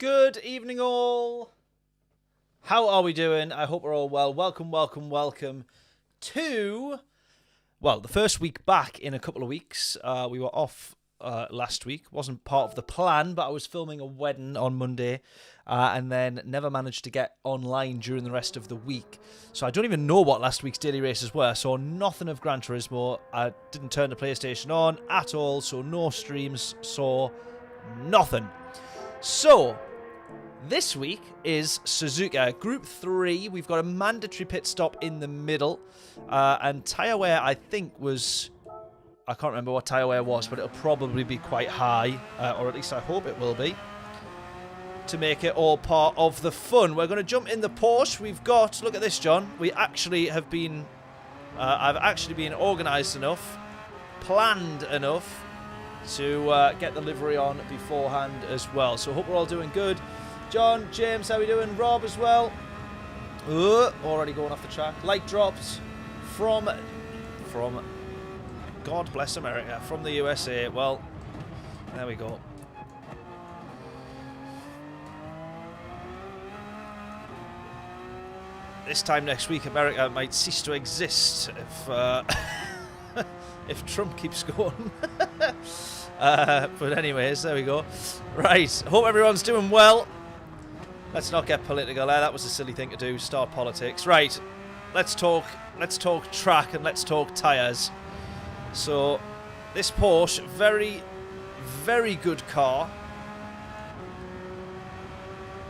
Good evening all. How are we doing? I hope we're all well. Welcome to, well, the first week back in a couple of weeks. We were off last week. Wasn't part of the plan, but I was filming a wedding on Monday and then never managed to get online during the rest of the week. So I don't even know what last week's daily races were. Saw nothing of Gran Turismo. I didn't turn the PlayStation on at all, so no streams, saw nothing. So, this week is Suzuka Group 3. We've got a mandatory pit stop in the middle. And tyre wear, I think, was... I can't remember what tyre wear was, but it'll probably be quite high. Or at least I hope it will be. To make it all part of the fun. We're going to jump in the Porsche. We've got... Look at this, John. We actually have been... I've actually been organised enough, planned enough, to get the livery on beforehand as well. So hope we're all doing good. John, James, how we doing? Rob as well. Already going off the track. Light drops from God bless America, from the USA. Well, there we go. This time next week, America might cease to exist if if Trump keeps going. But anyways, there we go. Right, hope everyone's doing well. Let's not get political there. That was a silly thing to do. Start politics. Right, let's talk track and let's talk tyres. So, this Porsche, very, very good car.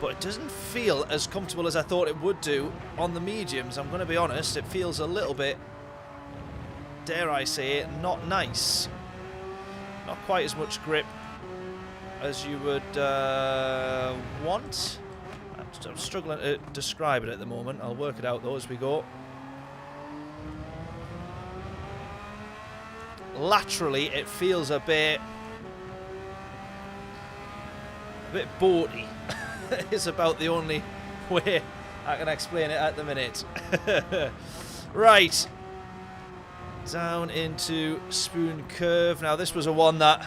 But it doesn't feel as comfortable as I thought it would do on the mediums. I'm going to be honest, it feels a little bit, dare I say it, not nice. Not quite as much grip as you would want. I'm struggling to describe it at the moment. I'll work it out though as we go. Laterally, it feels a bit boaty. It's about the only way I can explain it at the minute. Right. Down into Spoon Curve. Now this was a one that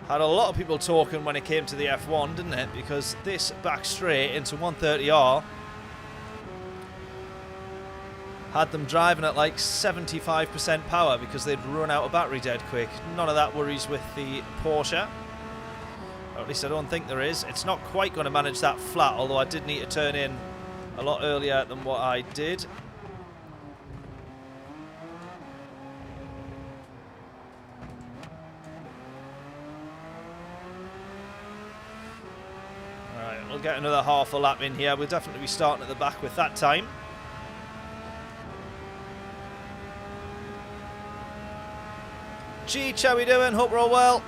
had a lot of people talking when it came to the F1, didn't it? Because this back straight into 130R had them driving at like 75% power because they'd run out of battery dead quick. None of that worries with the Porsche. Or at least I don't think there is. It's not quite going to manage that flat, although I did need to turn in a lot earlier than what I did. Alright, we'll get another half a lap in here. We'll definitely be starting at the back with that time. Cheech, how we doing? Hope we're all well.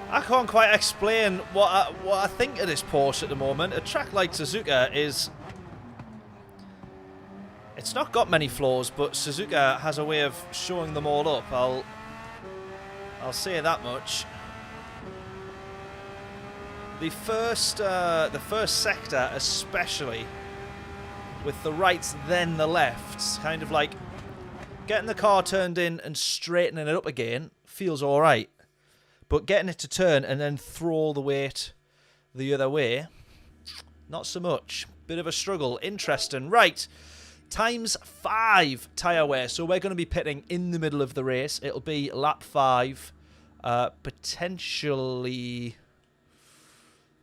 I can't quite explain what I think of this Porsche at the moment. A track like Suzuka is... It's not got many flaws, but Suzuka has a way of showing them all up. I'll say that much. The first sector, especially, with the rights then the lefts, kind of like getting the car turned in and straightening it up again feels all right. But getting it to turn and then throw all the weight the other way, not so much. Bit of a struggle. Interesting. Right. Times 5 tyre wear. So we're going to be pitting in the middle of the race. It'll be lap 5. Potentially...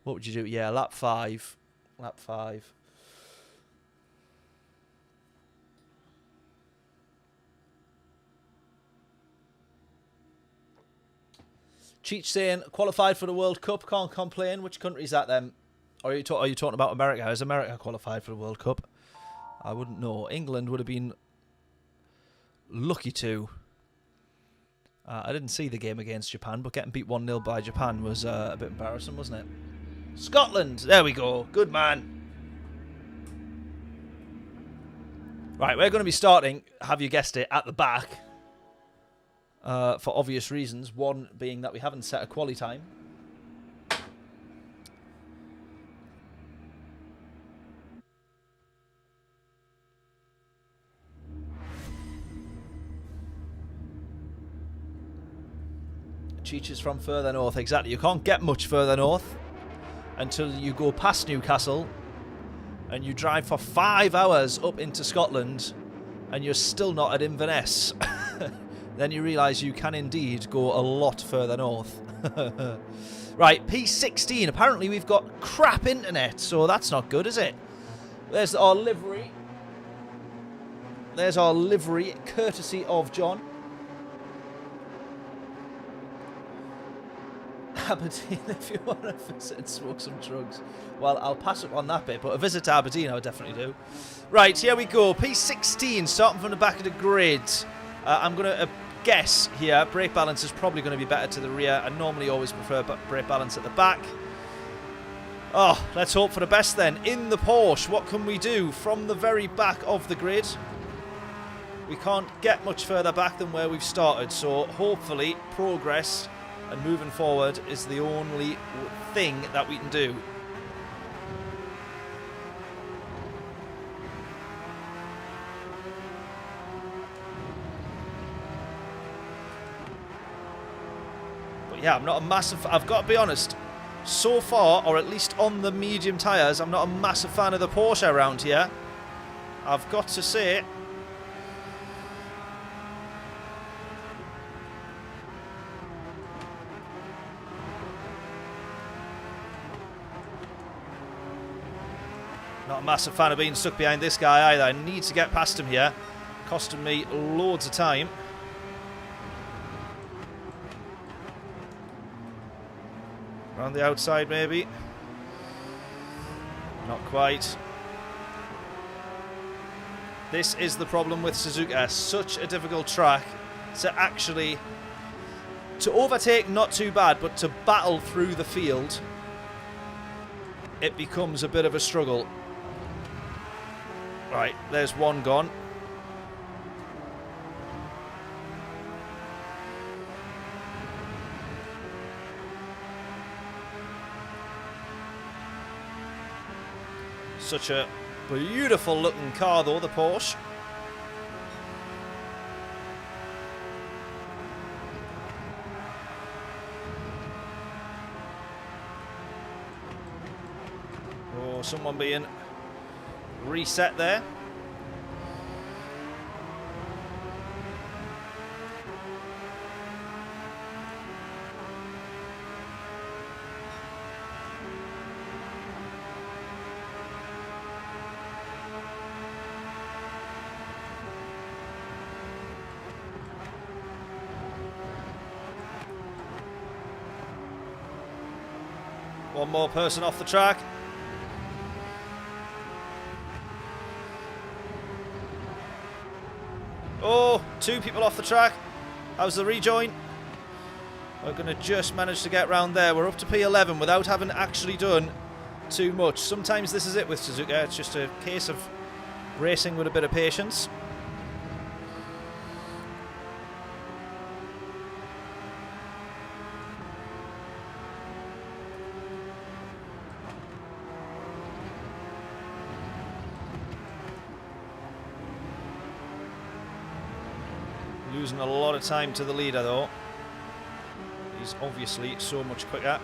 What would you do? Yeah, lap 5. Lap 5. Cheech saying, qualified for the World Cup, can't complain. Which country is that then? Or are you talking about America? Has America qualified for the World Cup? I wouldn't know. England would have been lucky to. I didn't see the game against Japan, but getting beat 1-0 by Japan was a bit embarrassing, wasn't it? Scotland! There we go. Good man. Right, we're going to be starting, have you guessed it, at the back. For obvious reasons. One being that we haven't set a quali time. Cheech is from further north, exactly. You can't get much further north until you go past Newcastle and you drive for 5 hours up into Scotland and you're still not at Inverness. Then you realise you can indeed go a lot further north. Right, P16. Apparently we've got crap internet, so that's not good, is it? There's our livery. There's our livery, courtesy of John. Aberdeen, if you want to visit and smoke some drugs. Well, I'll pass up on that bit, but a visit to Aberdeen I would definitely do. Right, here we go. P16, starting from the back of the grid. I'm going to guess here, brake balance is probably going to be better to the rear. I normally always prefer brake balance at the back. Oh, let's hope for the best then. In the Porsche, what can we do from the very back of the grid? We can't get much further back than where we've started, so hopefully progress and moving forward is the only thing that we can do. But yeah, I'm not a massive... I've got to be honest. So far, or at least on the medium tyres, I'm not a massive fan of the Porsche around here. I've got to say... Not a massive fan of being stuck behind this guy either. I need to get past him here. Costing me loads of time. Around the outside maybe. Not quite. This is the problem with Suzuka. Such a difficult track to actually... To overtake, not too bad, but to battle through the field, it becomes a bit of a struggle. Right, there's one gone. Such a beautiful looking car though, the Porsche. Oh, someone being reset there. One more person off the track. Oh, 2 people off the track. How's the rejoin? We're going to just manage to get round there. We're up to P11 without having actually done too much. Sometimes this is it with Suzuka. It's just a case of racing with a bit of patience. Losing a lot of time to the leader though. He's obviously so much quicker.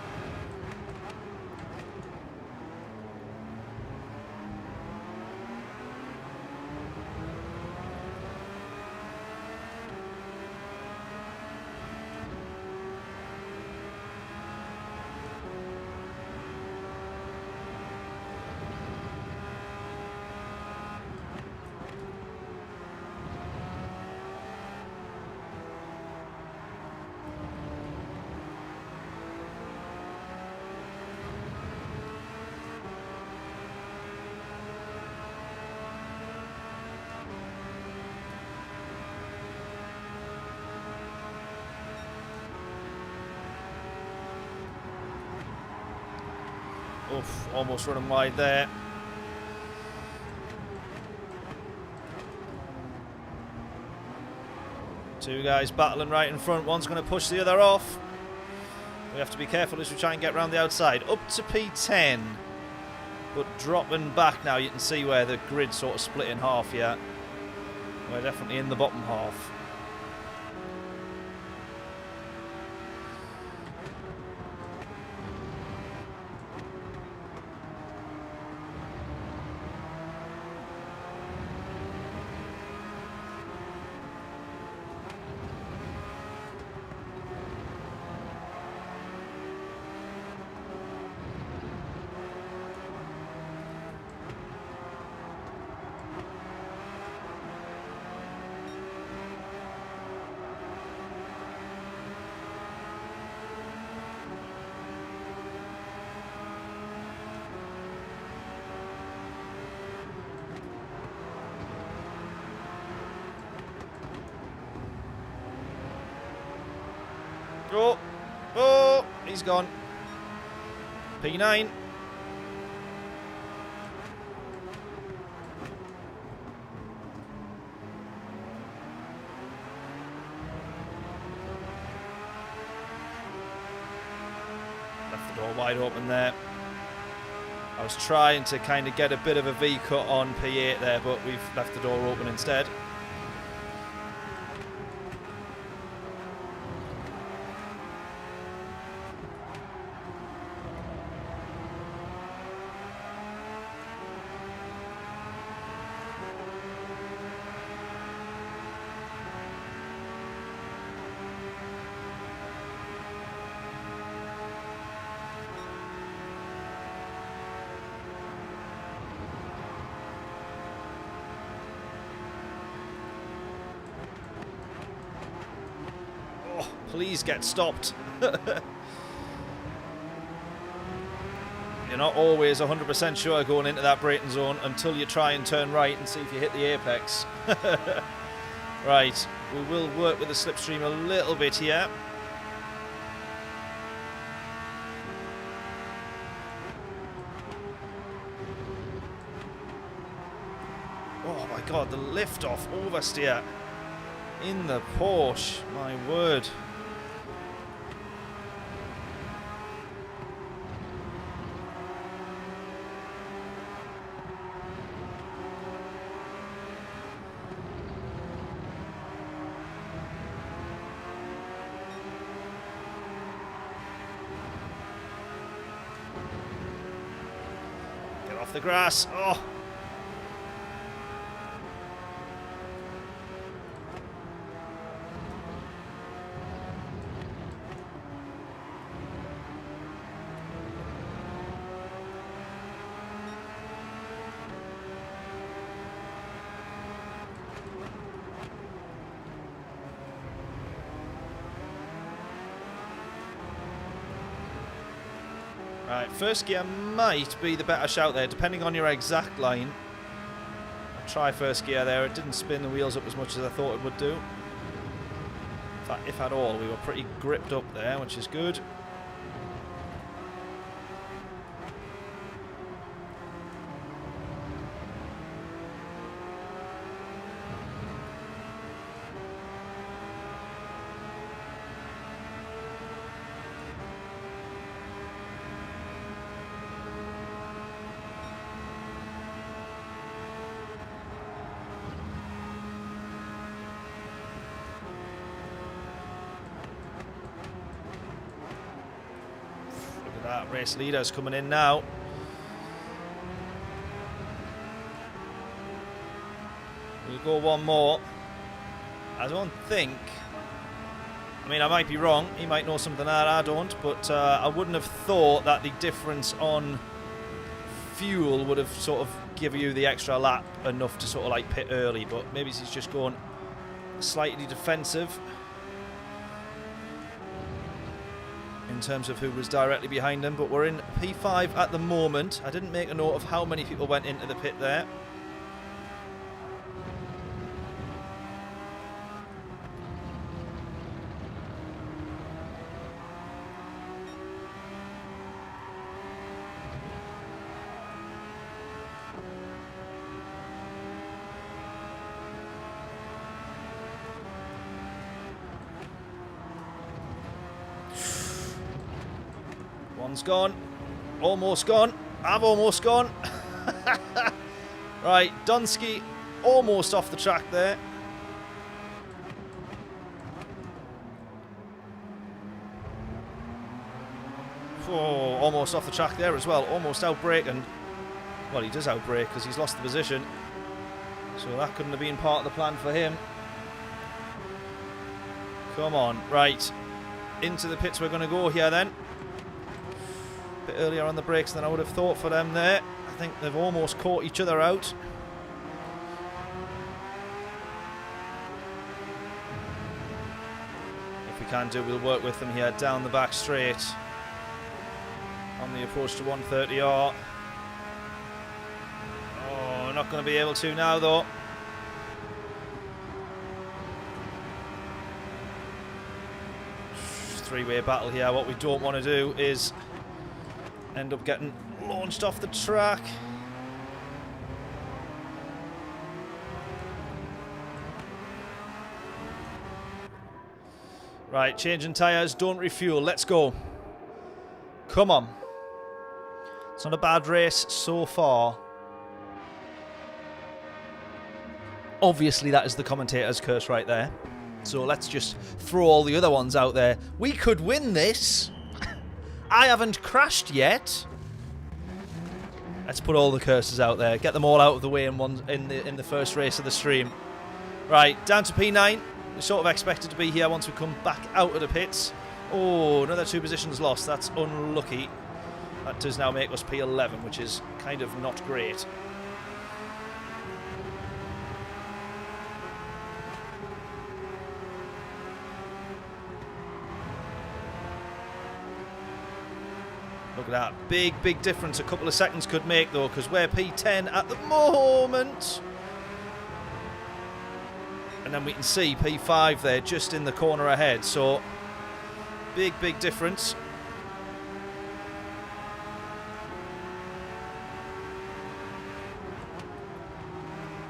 Oof, almost running wide there. Two guys battling right in front. One's going to push the other off. We have to be careful as we try and get around the outside. Up to P10. But dropping back now, you can see where the grid sort of split in half here. We're definitely in the bottom half. Oh, oh, he's gone. P9. Left the door wide open there. I was trying to kind of get a bit of a V cut on P8 there, but we've left the door open instead. Please get stopped. You're not always 100% sure going into that braking zone until you try and turn right and see if you hit the apex. Right, we will work with the slipstream a little bit here. Oh my god, the lift off oversteer in the Porsche, my word. Get off the grass. Oh. Right, first gear might be the better shout there, depending on your exact line. I'll try first gear there. It didn't spin the wheels up as much as I thought it would do. In fact, if at all, we were pretty gripped up there, which is good. Race leaders coming in now. We'll go one more. I don't think, I mean, I might be wrong, he might know something that I don't, but I wouldn't have thought that the difference on fuel would have sort of given you the extra lap enough to sort of like pit early, but maybe he's just going slightly defensive in terms of who was directly behind him. But we're in P5 at the moment. I didn't make a note of how many people went into the pit there. One's gone. Almost gone. I've almost gone. Right, Dunsky almost off the track there. Oh, almost off the track there as well. Almost outbraking. Well, he does outbrake because he's lost the position. So that couldn't have been part of the plan for him. Come on. Right. Into the pits we're going to go here then. A bit earlier on the brakes than I would have thought for them there. I think they've almost caught each other out. If we can do, we'll work with them here down the back straight. On the approach to 130R. Oh, not going to be able to now though. Three-way battle here. What we don't want to do is end up getting launched off the track. Right, changing tyres, don't refuel. Let's go. Come on. It's not a bad race so far. Obviously, that is the commentator's curse right there. So let's just throw all the other ones out there. We could win this. I haven't crashed yet. Let's put all the curses out there. Get them all out of the way in the first race of the stream. Right, down to P9. We're sort of expected to be here once we come back out of the pits. Oh, another 2 positions lost. That's unlucky. That does now make us P11, which is kind of not great. Look at that. Big, big difference a couple of seconds could make, though, because we're P10 at the moment. And then we can see P5 there just in the corner ahead. So, big, big difference.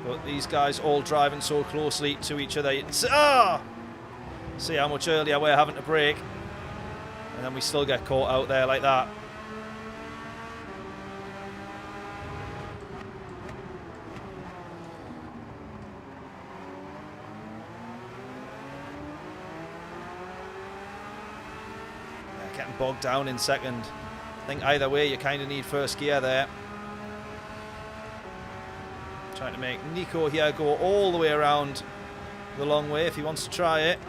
But these guys all driving so closely to each other. You can see, see how much earlier we're having to brake. And then we still get caught out there like that. Getting bogged down in second. I think either way you kind of need first gear there. Trying to make Nico here go all the way around the long way if he wants to try it.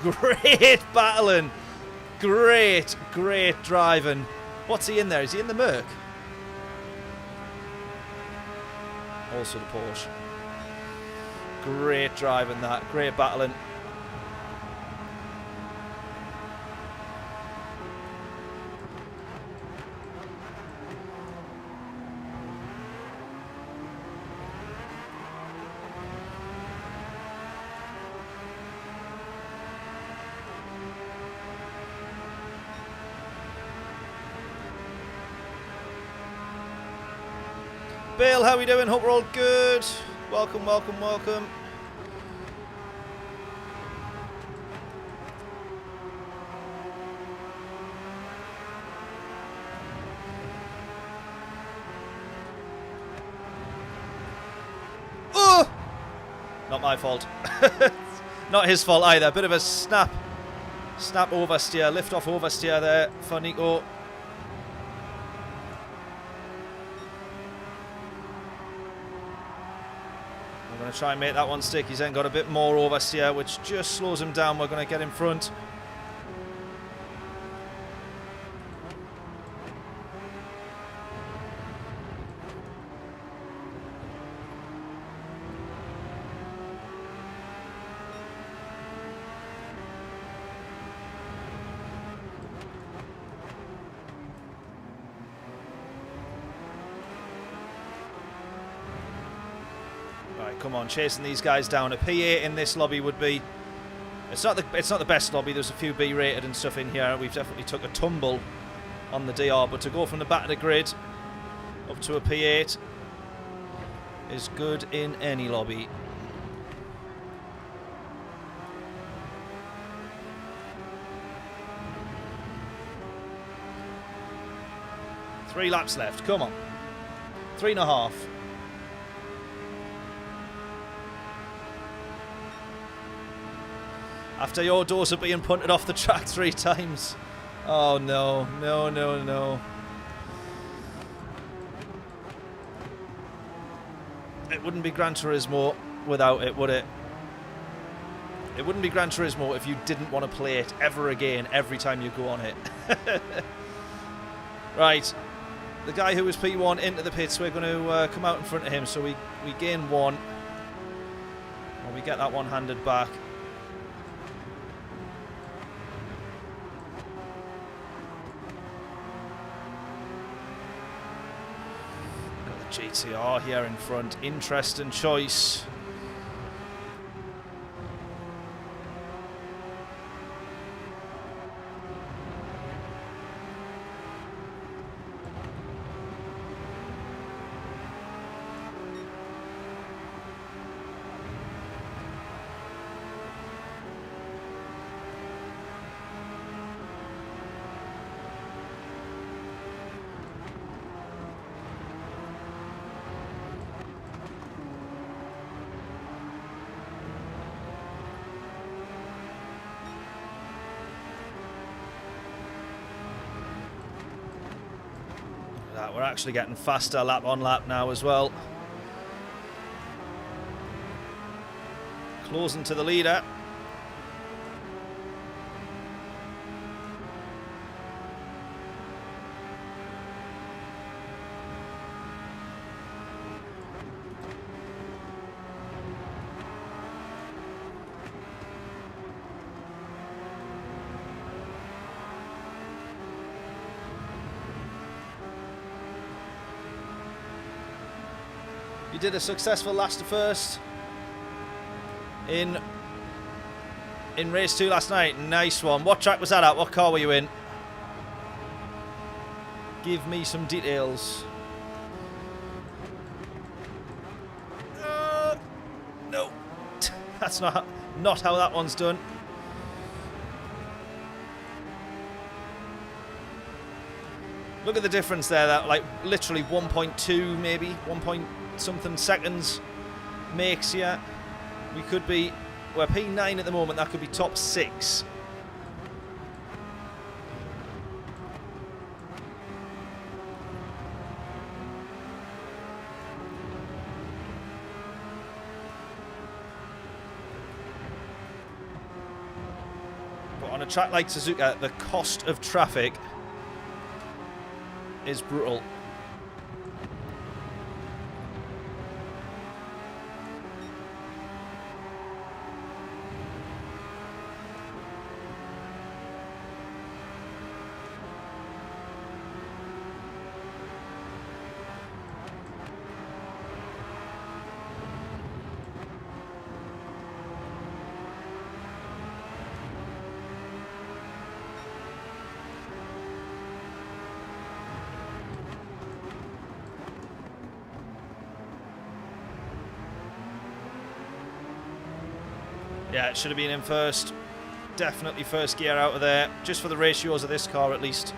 Great battling. Great, great driving. What's he in there? Is he in the Merc? Also the Porsche. Great driving that. Great battling. Bill, how we doing? Hope we're all good. Welcome, welcome, welcome. Oh! Not my fault. Not his fault either. Bit of a snap oversteer, lift off oversteer there for Nico. Going to try and make that one stick. He's then got a bit more oversteer, which just slows him down. We're going to get in front. Come on, chasing these guys down. A P8 in this lobby would be... It's not the best lobby. There's a few B rated and stuff in here. We've definitely took a tumble on the DR, but to go from the back of the grid up to a P8 is good in any lobby. Three laps left. Come on. 3.5. After your doors are being punted off the track 3 times. Oh no, no, no, no. It wouldn't be Gran Turismo without it, would it? It wouldn't be Gran Turismo if you didn't want to play it ever again every time you go on it. Right. The guy who was P1 into the pits, we're going to come out in front of him, so we gain 1. Or we get that one handed back. Got the GTR here in front. Interesting choice. We're actually getting faster lap on lap now as well. Closing to the leader. You did a successful last to first in race 2 last night. Nice one. What track was that at? What car were you in? Give me some details. No. That's not how that one's done. Look at the difference there. That like literally 1.2 maybe 1 point something seconds makes here. We could be, we're P9 at the moment, that could be top 6. But on a track like Suzuka, the cost of traffic is brutal. Yeah, it should have been in first. Definitely first gear out of there. Just for the ratios of this car, at least.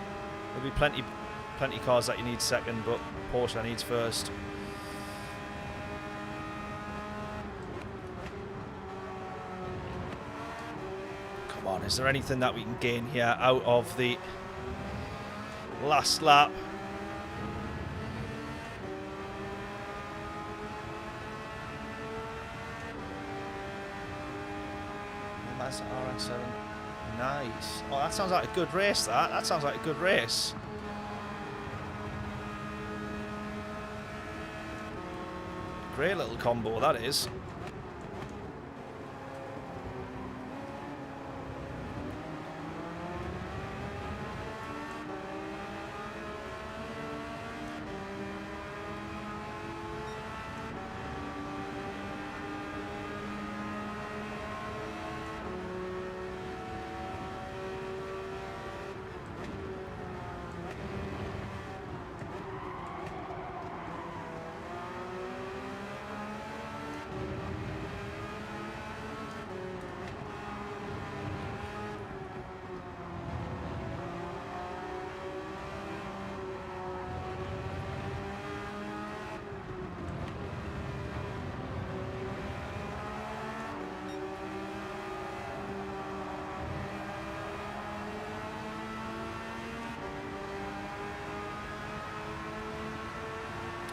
There'll be plenty cars that you need second, but Porsche needs first. Come on, is there anything that we can gain here out of the last lap? That's RX7. Nice. Oh, that sounds like a good race, that. That sounds like a good race. Great little combo, that is.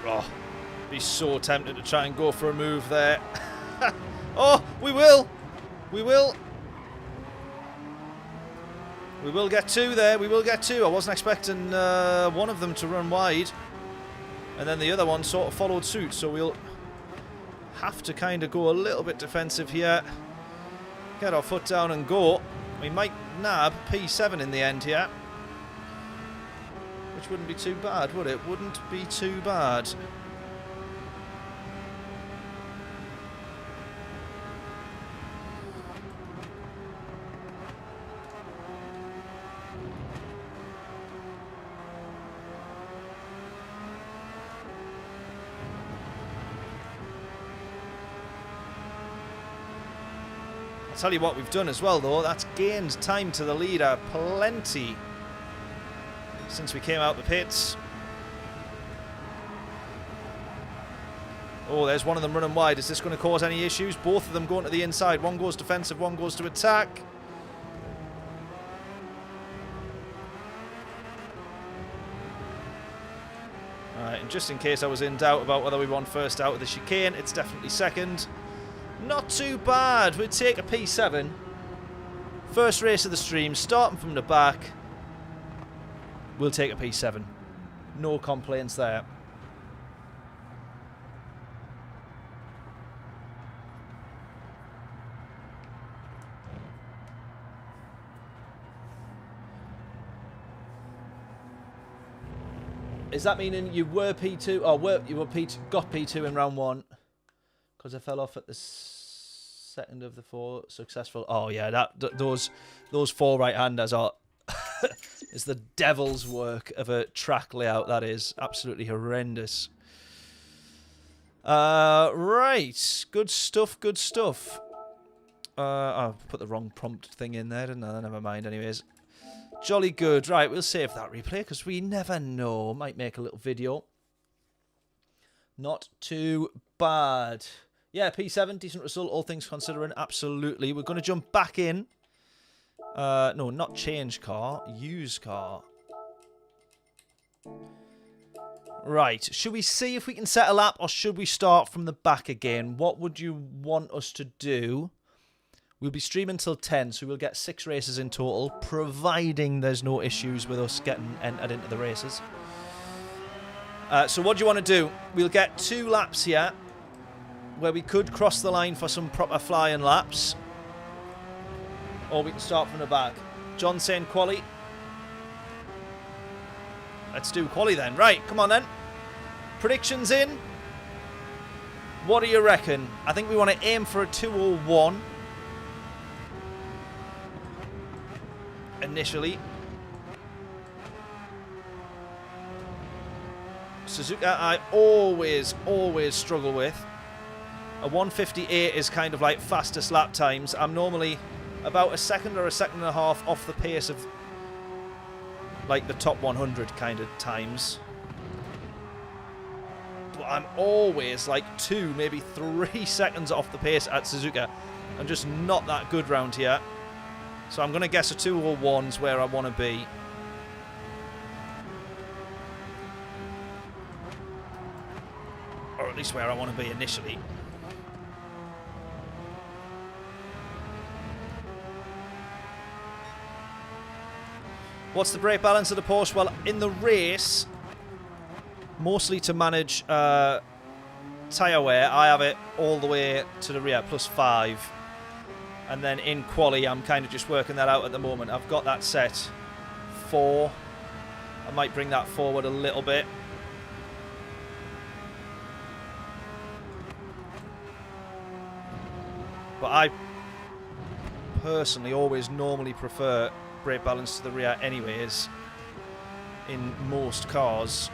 Oh, be so tempted to try and go for a move there. Oh, we will. We will. We will get two there. We will get two. I wasn't expecting one of them to run wide. And then the other one sort of followed suit. So we'll have to kind of go a little bit defensive here. Get our foot down and go. We might nab P7 in the end here. Which wouldn't be too bad, would it? Wouldn't be too bad. I'll tell you what we've done as well, though. That's gained time to the leader plenty since we came out the pits. Oh, there's one of them running wide. Is this going to cause any issues? Both of them going to the inside. One goes defensive, one goes to attack. Alright, and just in case I was in doubt about whether we won first out of the chicane, it's definitely second. Not too bad. We'd take a P7. First race of the stream, starting from the back. We'll take a P7. No complaints there. Is that meaning you were P2? Oh, you were P2, got P2 in round one? Because I fell off at the second of the four successful. Oh yeah, those four right-handers are is the devil's work of a track layout. That is absolutely horrendous. Right, good stuff. Good stuff. I put the wrong prompt thing in there, didn't I? Never mind. Anyways, jolly good. Right, we'll save that replay because we never know. Might make a little video. Not too bad. Yeah, P7, decent result, all things considering, absolutely. We're going to jump back in. No, not change car, use car. Right, should we see if we can set a lap, or should we start from the back again? What would you want us to do? We'll be streaming till 10, so we'll get 6 races in total, providing there's no issues with us getting entered into the races. So what do you want to do? We'll get 2 laps here, where we could cross the line for some proper flying laps. Or we can start from the back. John saying quali. Let's do quali then. Right, come on then. Predictions in. What do you reckon? I think we want to aim for a 2:01. Initially. Suzuka I always struggle with. A 1:58 is kind of like fastest lap times. I'm normally about a second or a second and a half off the pace of like the top 100 kind of times. But I'm always like 2, maybe 3 seconds off the pace at Suzuka. I'm just not that good round here. So I'm going to guess a 2:01's where I want to be. Or at least where I want to be initially. What's the brake balance of the Porsche? Well, in the race, mostly to manage tyre wear, I have it all the way to the rear, +5. And then in quali, I'm kind of just working that out at the moment. I've got that set 4. I might bring that forward a little bit. But I personally always normally prefer brake balance to the rear anyways in most cars.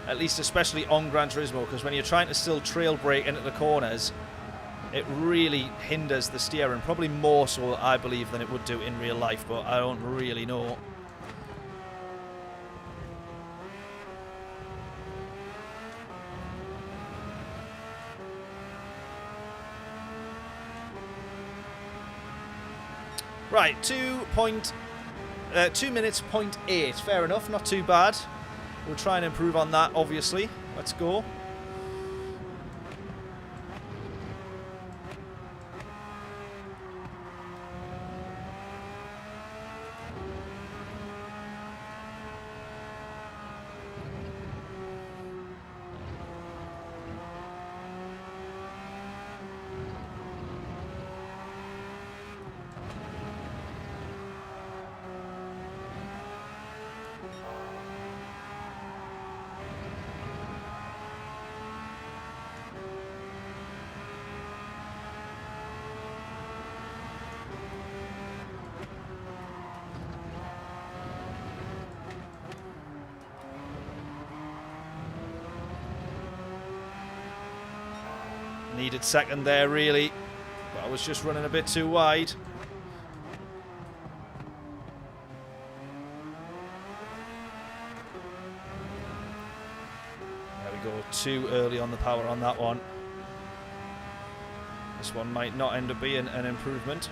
At least especially on Gran Turismo, because when you're trying to still trail brake into the corners, it really hinders the steering, probably more so I believe than it would do in real life, but I don't really know. Right, 2 minutes, 0.8. Fair enough, not too bad. We'll try and improve on that, obviously. Let's go. Needed second there, really. But I was just running a bit too wide. There we go. Too early on the power on that one. This one might not end up being an improvement.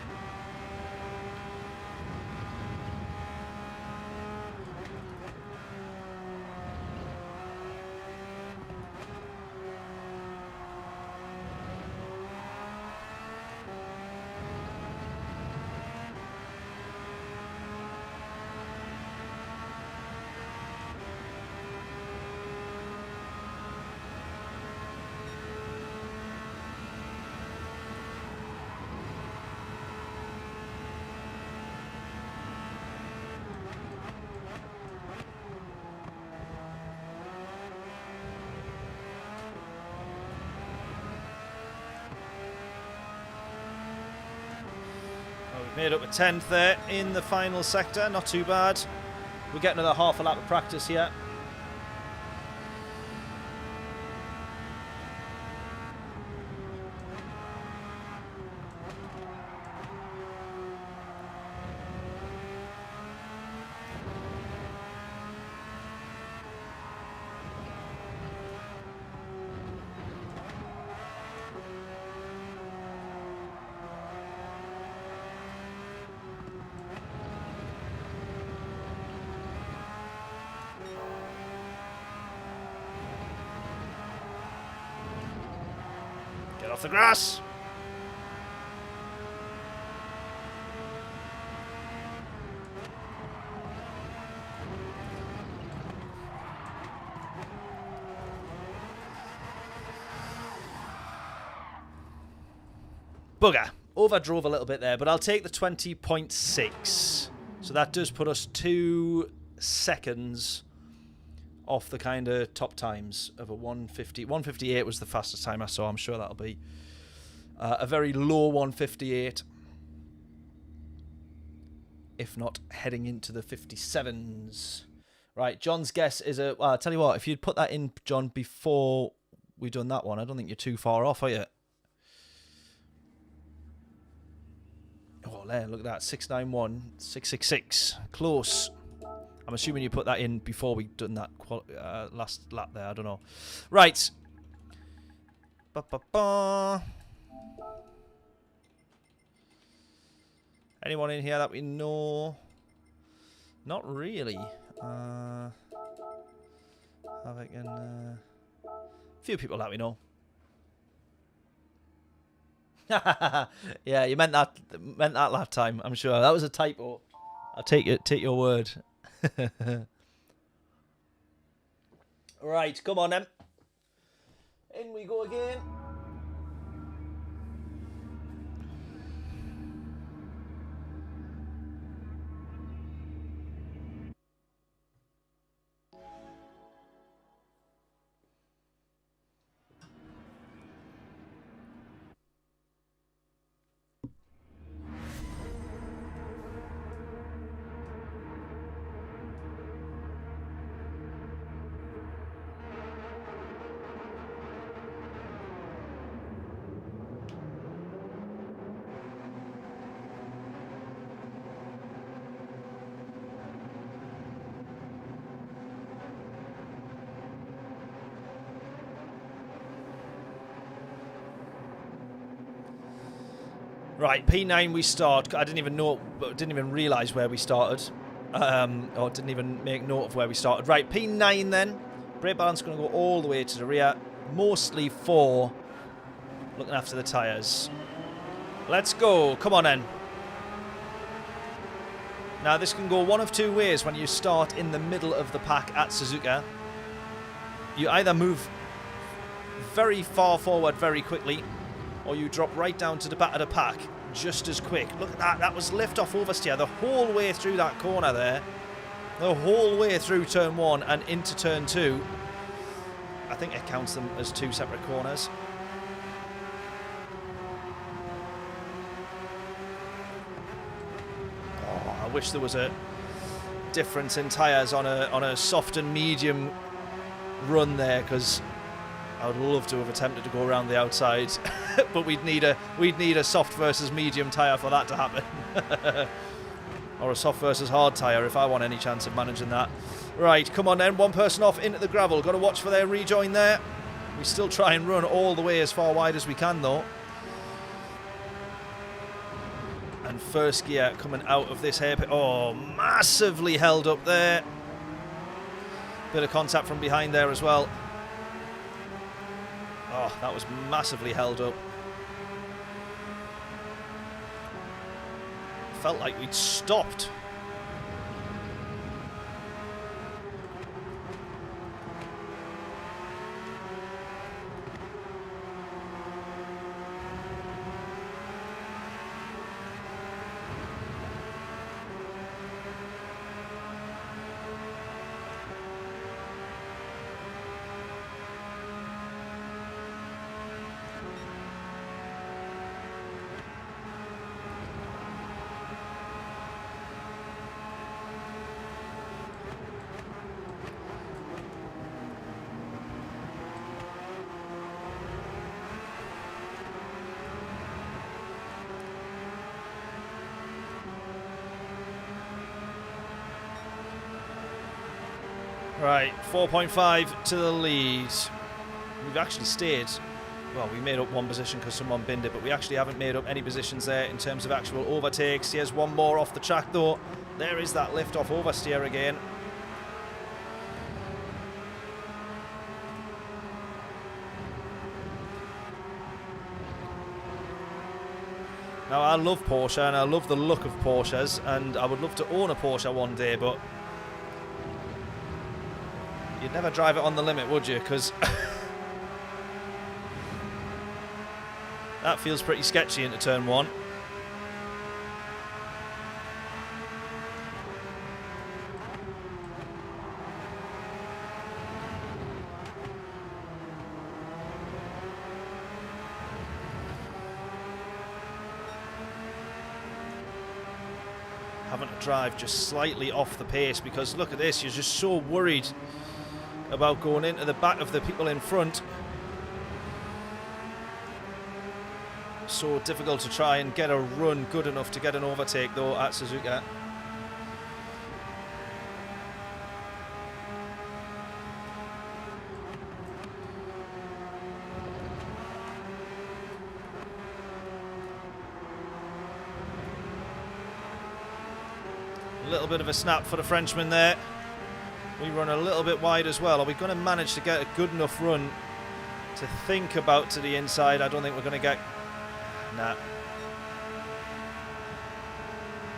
Made up a 10th there in the final sector, not too bad. We'll get another half a lap of practice here. Off the grass. Bugger. Overdrove a little bit there, but I'll take the 20.6. So that does put us 2 seconds off the kind of top times of a 150. 158 was the fastest time I saw. I'm sure that'll be a very low 158. If not heading into the 57s. Right, John's guess is a... Well, I'll tell you what, if you'd put that in, John, before we done that one, I don't think you're too far off, are you? Oh, there, look at that. 691, 666. Close. I'm assuming you put that in before we done that last lap there. I don't know. Right. Ba-ba-ba. Anyone in here that we know? Not really. I reckon a few people that we know. Yeah, you meant that last time. I'm sure that was a typo. I'll take your word. Right, come on then. In we go again. Right, P9 we start. I didn't even realise where we started. Or didn't even make note of where we started. Right, P9 then. Brake balance going to go all the way to the rear. Mostly for looking after the tyres. Let's go. Come on then. Now this can go one of two ways when you start in the middle of the pack at Suzuka. You either move very far forward very quickly, or you drop right down to the back of the pack just as quick. Look at that. That was lift off oversteer the whole way through that corner there. The whole way through turn 1 and into turn 2. I think it counts them as 2 separate corners. Oh, I wish there was a difference in tyres on a soft and medium run there, because I would love to have attempted to go around the outside, but we'd need a soft versus medium tyre for that to happen. Or a soft versus hard tyre if I want any chance of managing that. Right, come on then, one person off into the gravel. Got to watch for their rejoin there. We still try and run all the way as far wide as we can though. And first gear coming out of this hairpin. Oh, massively held up there. Bit of contact from behind there as well. Oh, that was massively held up. Felt like we'd stopped. Right, 4.5 to the lead. We've actually stayed. Well, we made up one position because someone binned it, but we actually haven't made up any positions there in terms of actual overtakes. Here's one more off the track though. There is that lift off oversteer again. Now, I love Porsche and I love the look of Porsches, and I would love to own a Porsche one day, but you'd never drive it on the limit, would you? Because that feels pretty sketchy into turn 1. Having to drive just slightly off the pace, because look at this, you're just so worried about going into the back of the people in front. So difficult to try and get a run good enough to get an overtake though at Suzuka. A little bit of a snap for the Frenchman there. We run a little bit wide as well. Are we going to manage to get a good enough run to think about to the inside? I don't think we're going to get... Nah.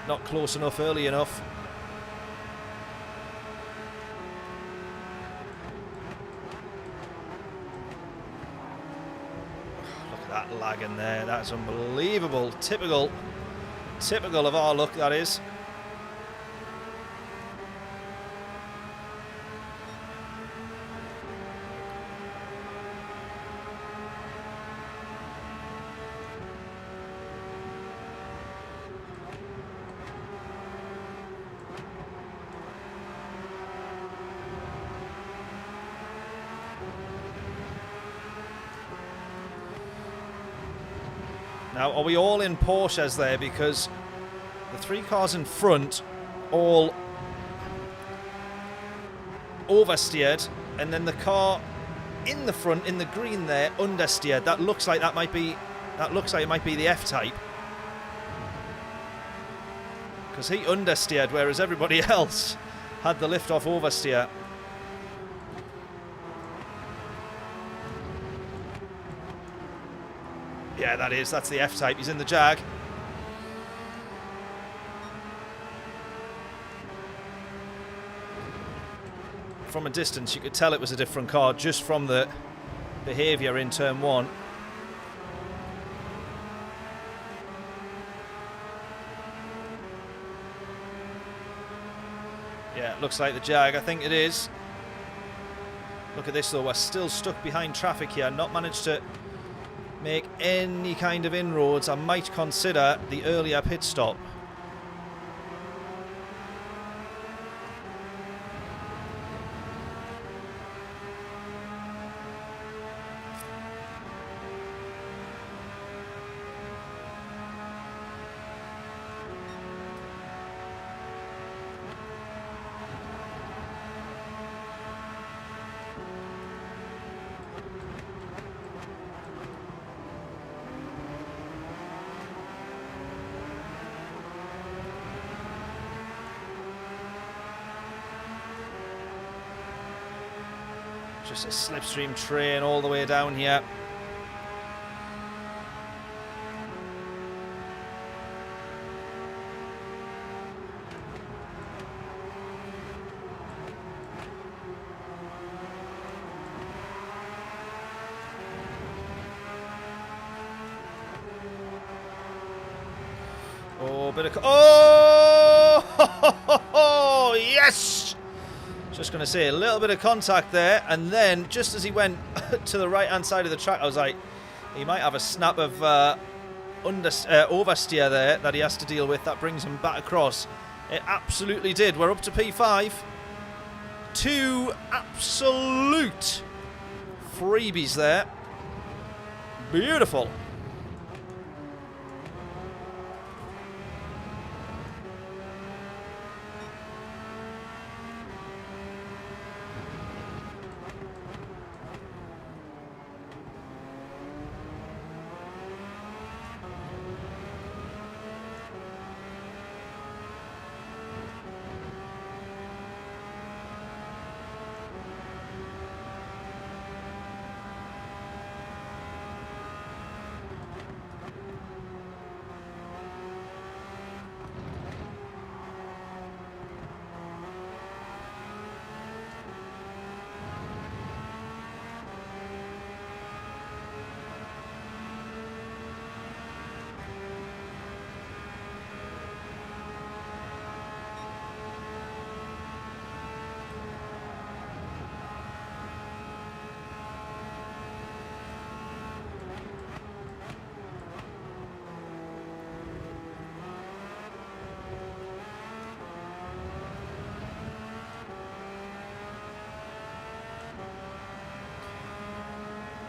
Not close enough, early enough. Look at that lag in there. That's unbelievable. Typical of our luck, that is. Now, are we all in Porsches there? Because the 3 cars in front all oversteered, and then the car in the front, in the green there, understeered. That looks like it might be the F-Type. because he understeered, whereas everybody else had the lift-off oversteer. Yeah, that's the F-type. He's in the Jag. From a distance, you could tell it was a different car just from the behaviour in turn 1. Yeah, it looks like the Jag. I think it is. Look at this, though. We're still stuck behind traffic here. Not managed to make any kind of inroads. I might consider the earlier pit stop. Just a slipstream train all the way down here. Oh, bit of... Oh! Yes! Just going to say, a little bit of contact there, and then just as he went to the right-hand side of the track, I was like, he might have a snap of oversteer there that he has to deal with. That brings him back across. It absolutely did. We're up to P5. 2 absolute freebies there. Beautiful.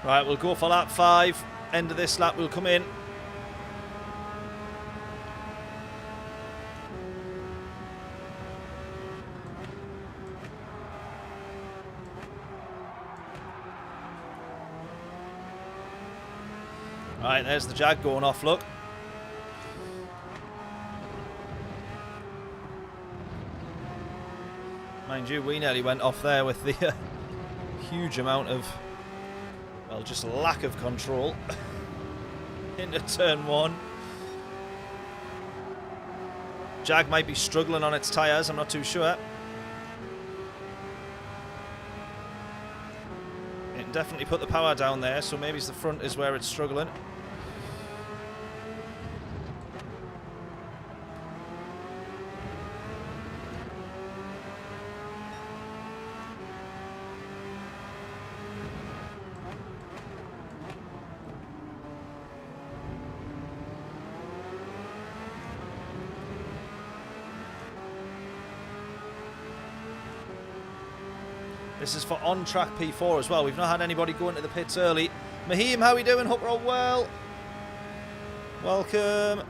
Right, we'll go for lap 5. End of this lap, we'll come in. Right, there's the Jag going off, look. Mind you, we nearly went off there with the huge amount of, well, just lack of control into turn 1. Jag might be struggling on its tyres, I'm not too sure. It can definitely put the power down there, so maybe the front is where it's struggling. This is for on-track P4 as well. We've not had anybody go into the pits early. Mahim, how are we doing? Hope we're all well. Welcome.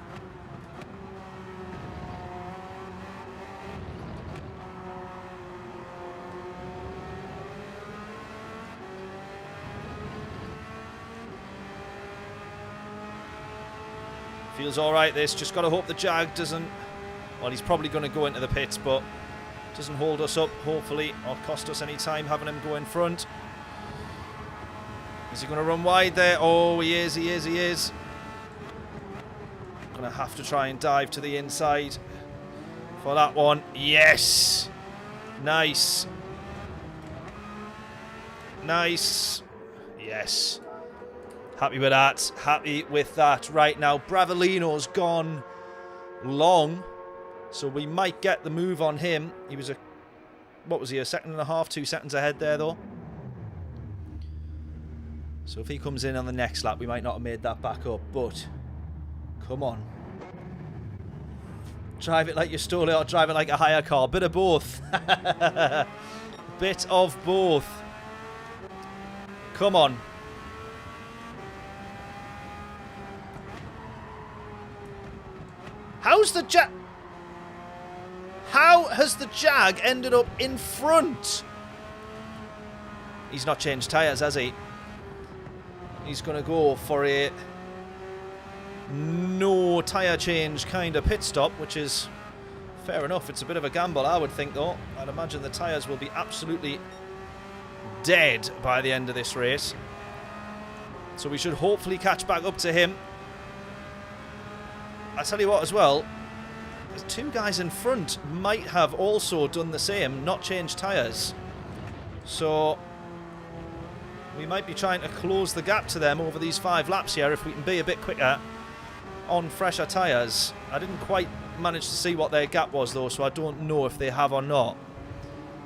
Feels all right, this. Just got to hope the Jag doesn't Well, he's probably going to go into the pits, but doesn't hold us up, hopefully, or cost us any time having him go in front. Is he going to run wide there? Oh, he is, he is, he is. Going to have to try and dive to the inside for that one. Yes! Nice. Nice. Yes. Happy with that. Happy with that. Right now, Bravolino's gone long, so we might get the move on him. He was what was he, a second and a half, 2 seconds ahead there, though. So if he comes in on the next lap, we might not have made that back up, but come on. Drive it like you stole it or drive it like a hire car. Bit of both. Bit of both. Come on. How's the Jag... How has the Jag ended up in front? He's not changed tyres, has he? He's going to go for a no tyre change kind of pit stop, which is fair enough. It's a bit of a gamble, I would think, though. I'd imagine the tyres will be absolutely dead by the end of this race. So we should hopefully catch back up to him. I tell you what as well, there's 2 guys in front might have also done the same, not changed tyres. So we might be trying to close the gap to them over these 5 laps here if we can be a bit quicker on fresher tyres. I didn't quite manage to see what their gap was though, so I don't know if they have or not.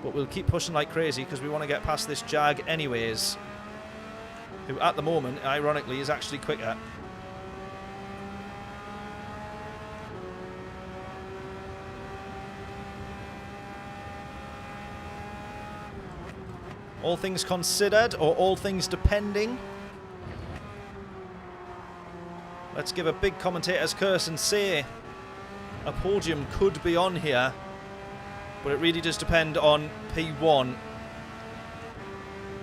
But we'll keep pushing like crazy because we want to get past this Jag anyways, who at the moment, ironically, is actually quicker. All things considered, or all things depending. Let's give a big commentator's curse and say a podium could be on here, but it really does depend on P1.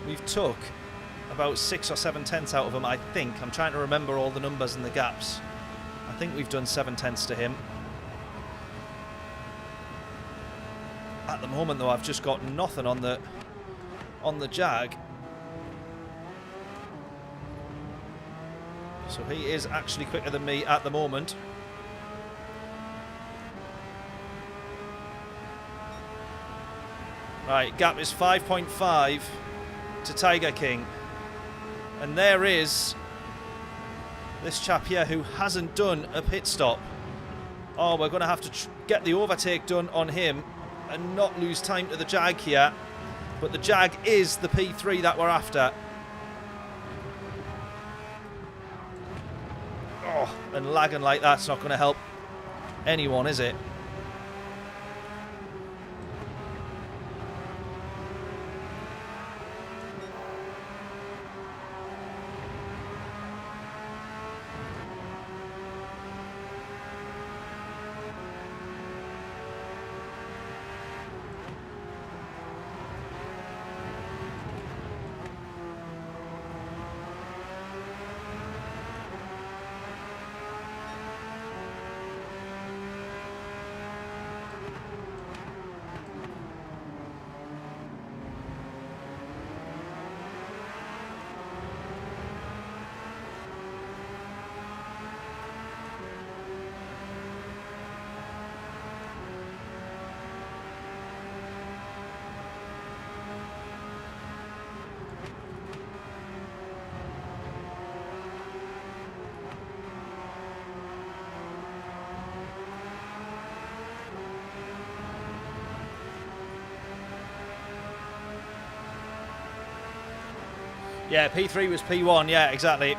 We've took about 6 or 7 tenths out of him, I think. I'm trying to remember all the numbers and the gaps. I think we've done 7 tenths to him. At the moment, though, I've just got nothing on the Jag. So he is actually quicker than me at the moment. Right, gap is 5.5 to Tiger King. And there is this chap here who hasn't done a pit stop. Oh, we're going to have to get the overtake done on him and not lose time to the Jag here. But the Jag is the P3 that we're after. Oh, and lagging like that's not going to help anyone, is it? Yeah, P3 was P1, yeah, exactly.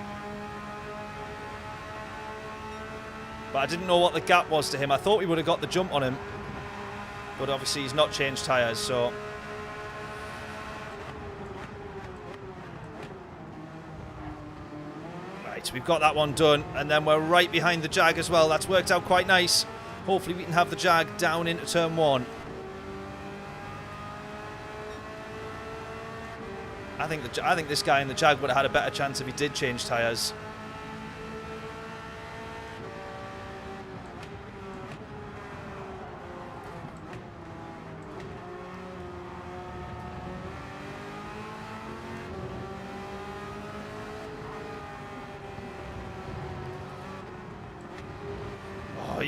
But I didn't know what the gap was to him. I thought we would have got the jump on him. But obviously he's not changed tyres, so... Right, we've got that one done. And then we're right behind the Jag as well. That's worked out quite nice. Hopefully we can have the Jag down into turn 1. I think this guy in the Jag would have had a better chance if he did change tyres.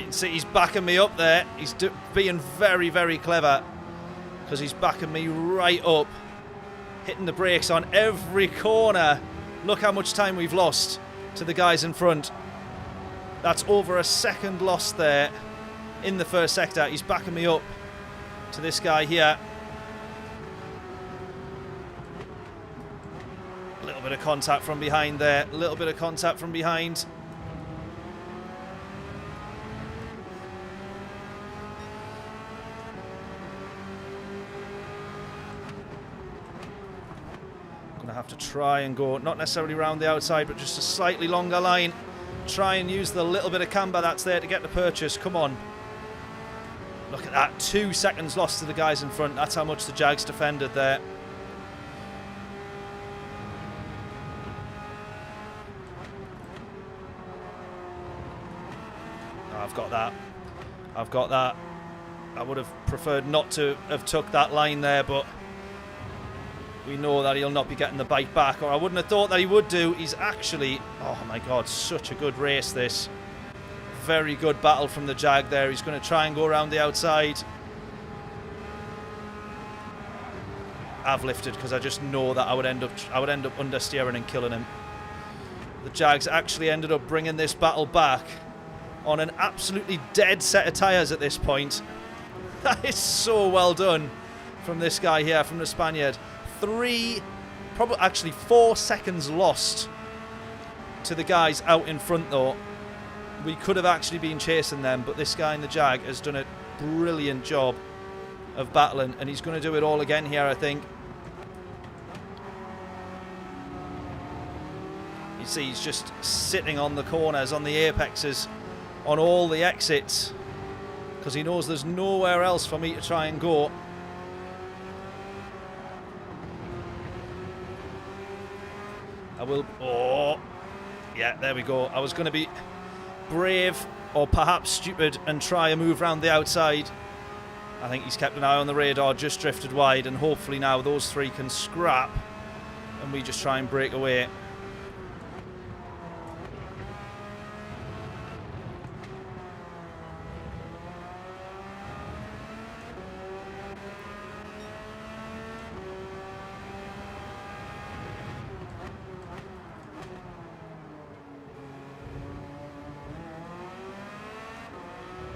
can see he's backing me up there. He's being very, very clever because he's backing me right up. Hitting the brakes on every corner. Look how much time we've lost to the guys in front. That's over a second lost there in the first sector. He's backing me up to this guy here. A little bit of contact from behind there. A little bit of contact from behind. Gonna have to try and go, not necessarily around the outside, but just a slightly longer line. Try and use the little bit of camber that's there to get the purchase. Come on. Look at that. 2 seconds lost to the guys in front. That's how much the Jags defended there. I've got that. I've got that. I would have preferred not to have took that line there, but we know that he'll not be getting the bite back, or I wouldn't have thought that he would do. He's actually, oh my God, such a good race this. Very good battle from the Jag there. He's going to try and go around the outside. I've lifted because I just know that I would end up understeering and killing him. The Jags actually ended up bringing this battle back on an absolutely dead set of tyres at this point. That is so well done from this guy here, from the Spaniard. 4 seconds lost to the guys out in front though. We could have actually been chasing them, but this guy in the Jag has done a brilliant job of battling, and he's going to do it all again here, I think. You see he's just sitting on the corners, on the apexes, on all the exits, because he knows there's nowhere else for me to try and go. I will, oh, yeah, there we go. I was going to be brave or perhaps stupid and try and move around the outside. I think he's kept an eye on the radar, just drifted wide, and hopefully now those three can scrap and we just try and break away.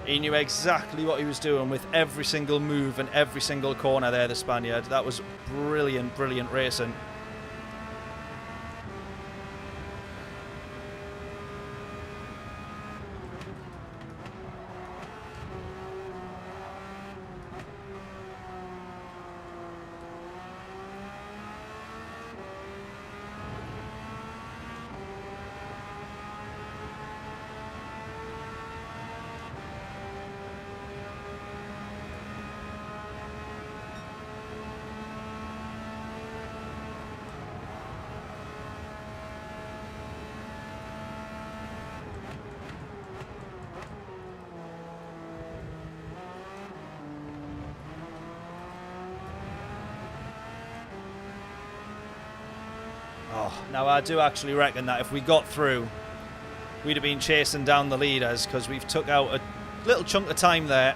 He knew exactly what he was doing with every single move and every single corner there, the Spaniard. That was brilliant, brilliant racing. Now, I do actually reckon that if we got through, we'd have been chasing down the leaders, because we've took out a little chunk of time there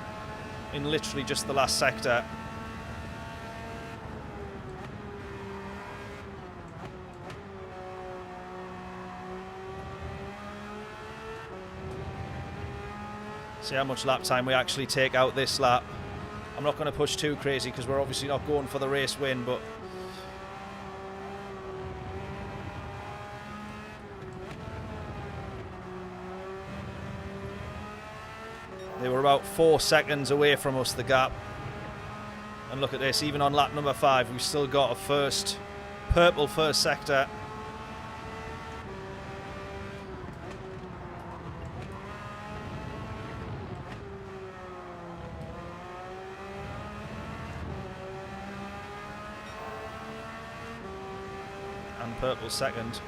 in literally just the last sector. See how much lap time we actually take out this lap. I'm not going to push too crazy because we're obviously not going for the race win, but they were about 4 seconds away from us, the gap. And look at this, even on lap number 5, we've still got a purple first sector. And purple second.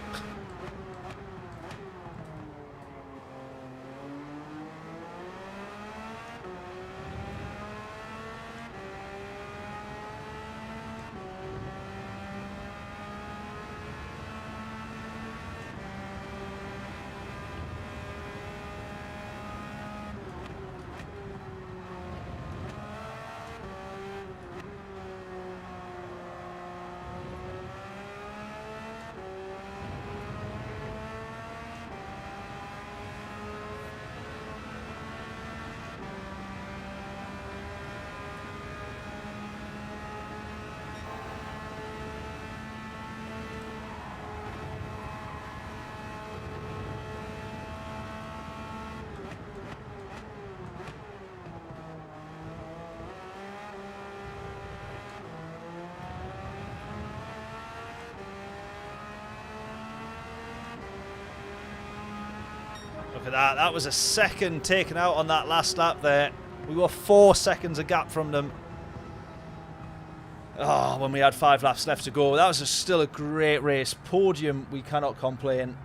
at that. That was a second taken out on that last lap there. We were 4 seconds a gap from them. Oh, when we had 5 laps left to go. That was still a great race. Podium, we cannot complain.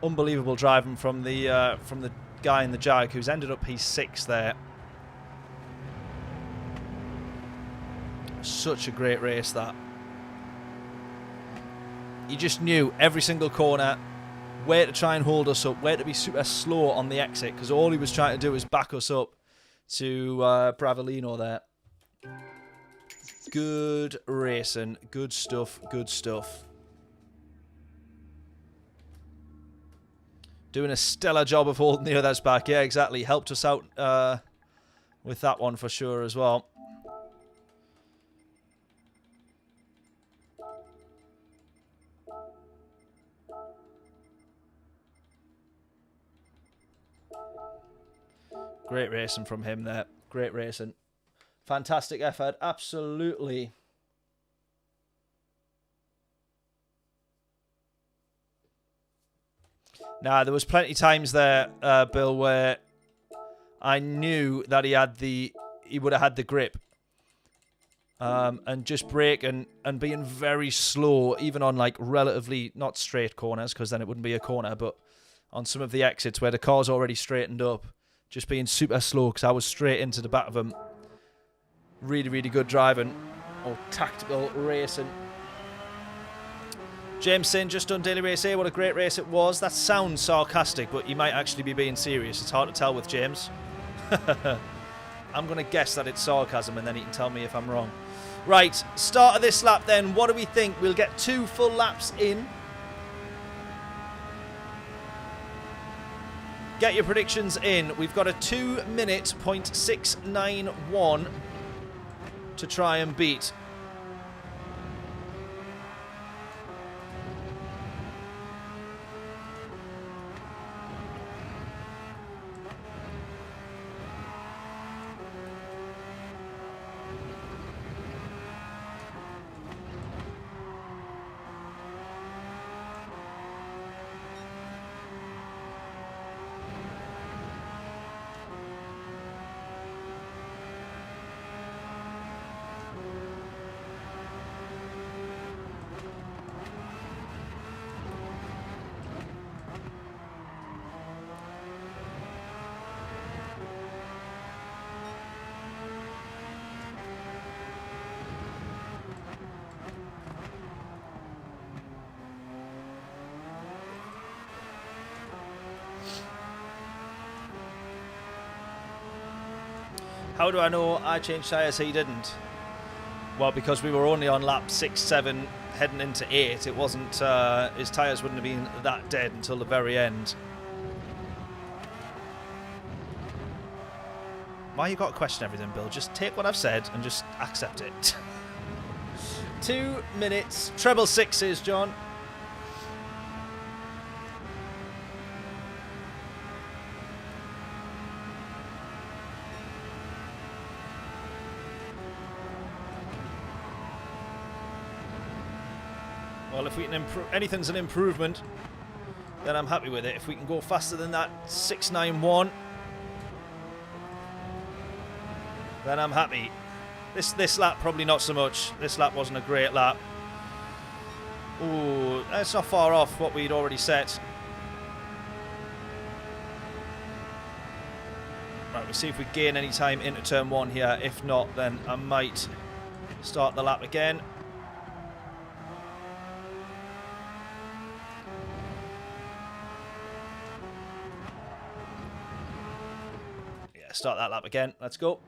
Unbelievable driving from the guy in the Jag, who's ended up P6 there. Such a great race, that. He just knew every single corner where to try and hold us up, where to be super slow on the exit, because all he was trying to do was back us up to Bravolino there. Good racing. Good stuff. Good stuff. Doing a stellar job of holding the others back. Yeah, exactly. Helped us out with that one for sure as well. Great racing from him there. Great racing. Fantastic effort. Absolutely. Now, there was plenty of times there, Bill, where I knew that he would have had the grip. And just braking and being very slow, even on like relatively not straight corners, because then it wouldn't be a corner, but on some of the exits where the car's already straightened up, just being super slow because I was straight into the back of him. Really, really good driving or tactical racing. James saying, just done Daily Race A, what a great race it was. That sounds sarcastic, but you might actually be being serious. It's hard to tell with James. I'm going to guess that it's sarcasm, and then he can tell me if I'm wrong. Right, start of this lap then. What do we think? We'll get 2 full laps in. Get your predictions in. We've got a 2-minute .691 to try and beat. How do I know I changed tyres, he didn't? Well, because we were only on lap 6, 7, heading into 8. It wasn't, his tyres wouldn't have been that dead until the very end. Why you got to question everything, Bill? Just take what I've said and just accept it. 2 minutes. Treble sixes, John. Well, if we can improve, anything's an improvement, then I'm happy with it. If we can go faster than that 691, then I'm happy. This lap probably not so much. This lap wasn't a great lap. Ooh, that's not far off what we'd already set. Right, we'll see if we gain any time into turn 1 here. If not, then I might start the lap again. Start that lap again. Let's go.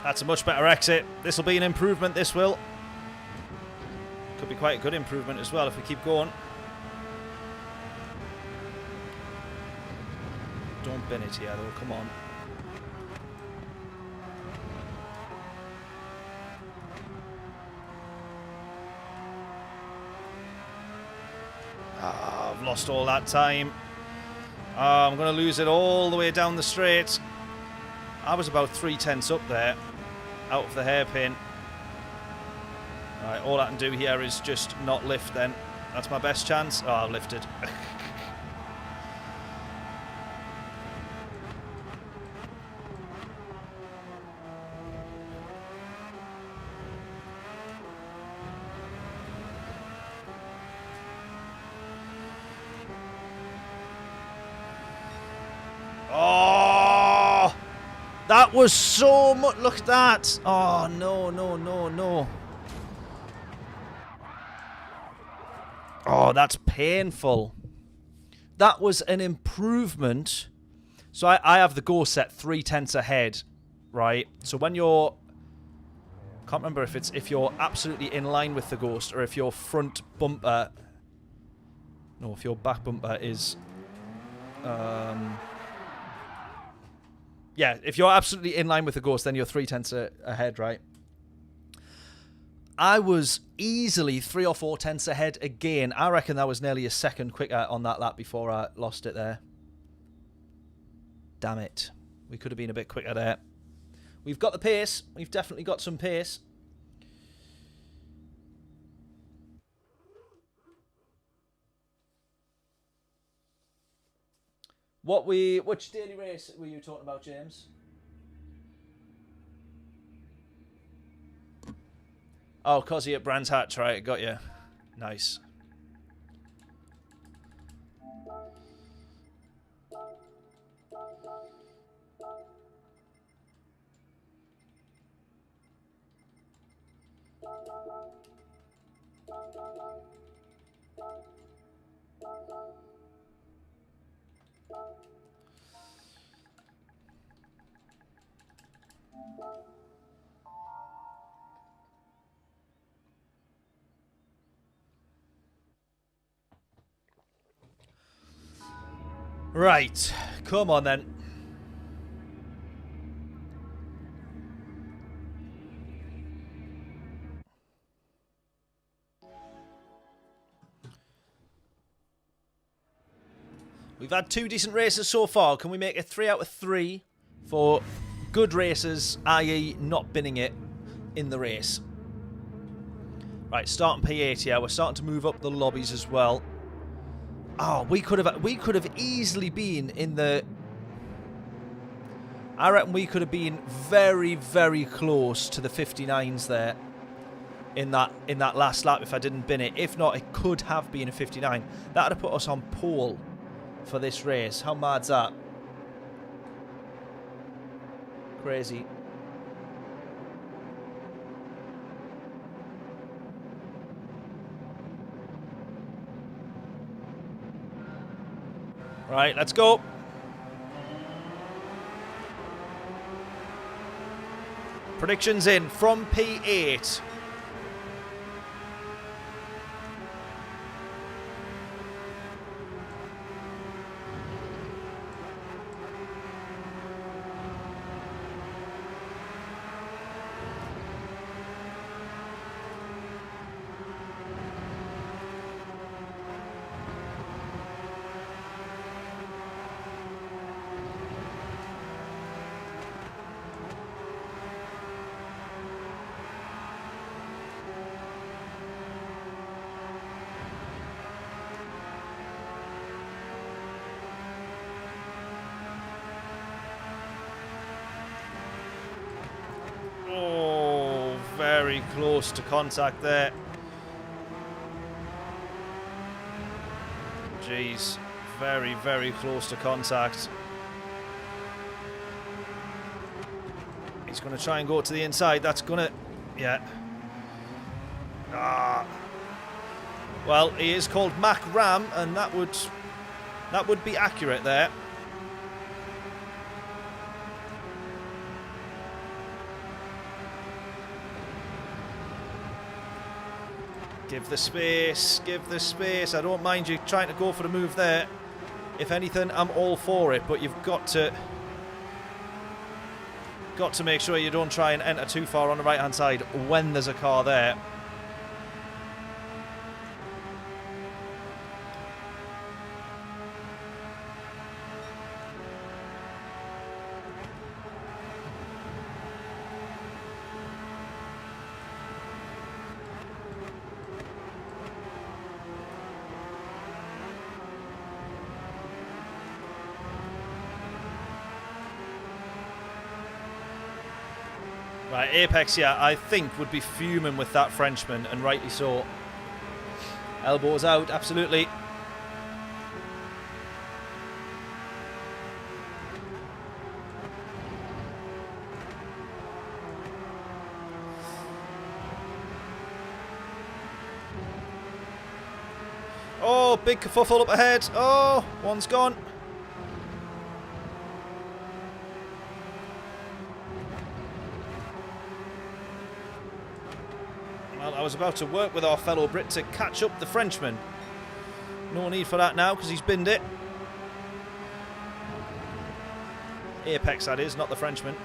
That's a much better exit. This will be an improvement, this will. Could be quite a good improvement as well if we keep going. Don't bin it here though, come on. Ah, I've lost all that time. I'm going to lose it all the way down the straight. I was about 3/10 up there, out of the hairpin. Right, all I can do here is just not lift then. That's my best chance. Oh, I've lifted. Oh! That was so much. Look at that. Oh, no, no, no, no. Oh, that's painful. That was an improvement. So I have the go set 3/10 ahead, right? So when you're... Can't remember if you're absolutely in line with the ghost or if your front bumper... No, if your back bumper is... Yeah, if you're absolutely in line with the ghost, then you're 3/10 ahead, right? I was easily 3 or 4 tenths ahead again. I reckon that was nearly a second quicker on that lap before I lost it there. Damn it. We could have been a bit quicker there. We've got the pace. We've definitely got some pace. Which daily race were you talking about, James? Oh, Cozzy at Brands Hatch, right, got you. Nice. Right, come on then. We've had 2 decent races so far. Can we make it 3 out of 3 for good races, i.e. not binning it in the race? Right, starting P8 here. We're starting to move up the lobbies as well. Oh, we could have easily been in the... I reckon we could have been very, very close to the 59s there in that last lap if I didn't bin it. If not, it could have been a 59. That would have put us on pole for this race. How mad's that? Crazy. Right, let's go. Predictions in from P8. Very close to contact there. Jeez, very, very close to contact. He's going to try and go to the inside. That's going to... Yeah. Ah. Well, he is called Mac Ram, and that would be accurate there. . Give the space. Give the space. I don't mind you trying to go for the move there. If anything, I'm all for it. But you've got to make sure you don't try and enter too far on the right-hand side when there's a car there. Right, Apex, yeah, I think would be fuming with that Frenchman, and rightly so. Elbows out, absolutely. Oh, big kerfuffle up ahead. Oh, one's gone. Well, I was about to work with our fellow Brit to catch up the Frenchman. No need for that now, because he's binned it. Apex, that is, not the Frenchman.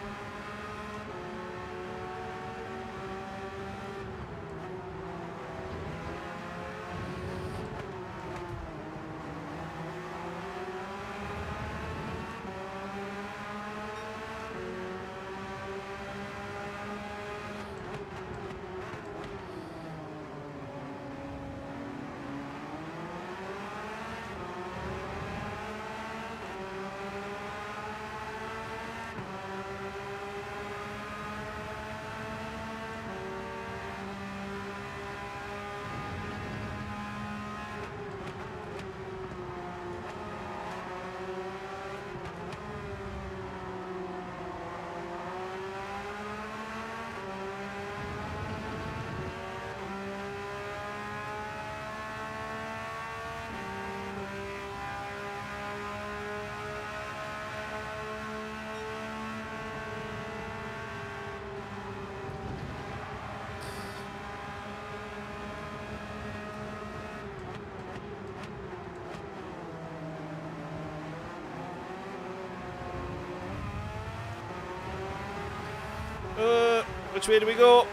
Which way do we go?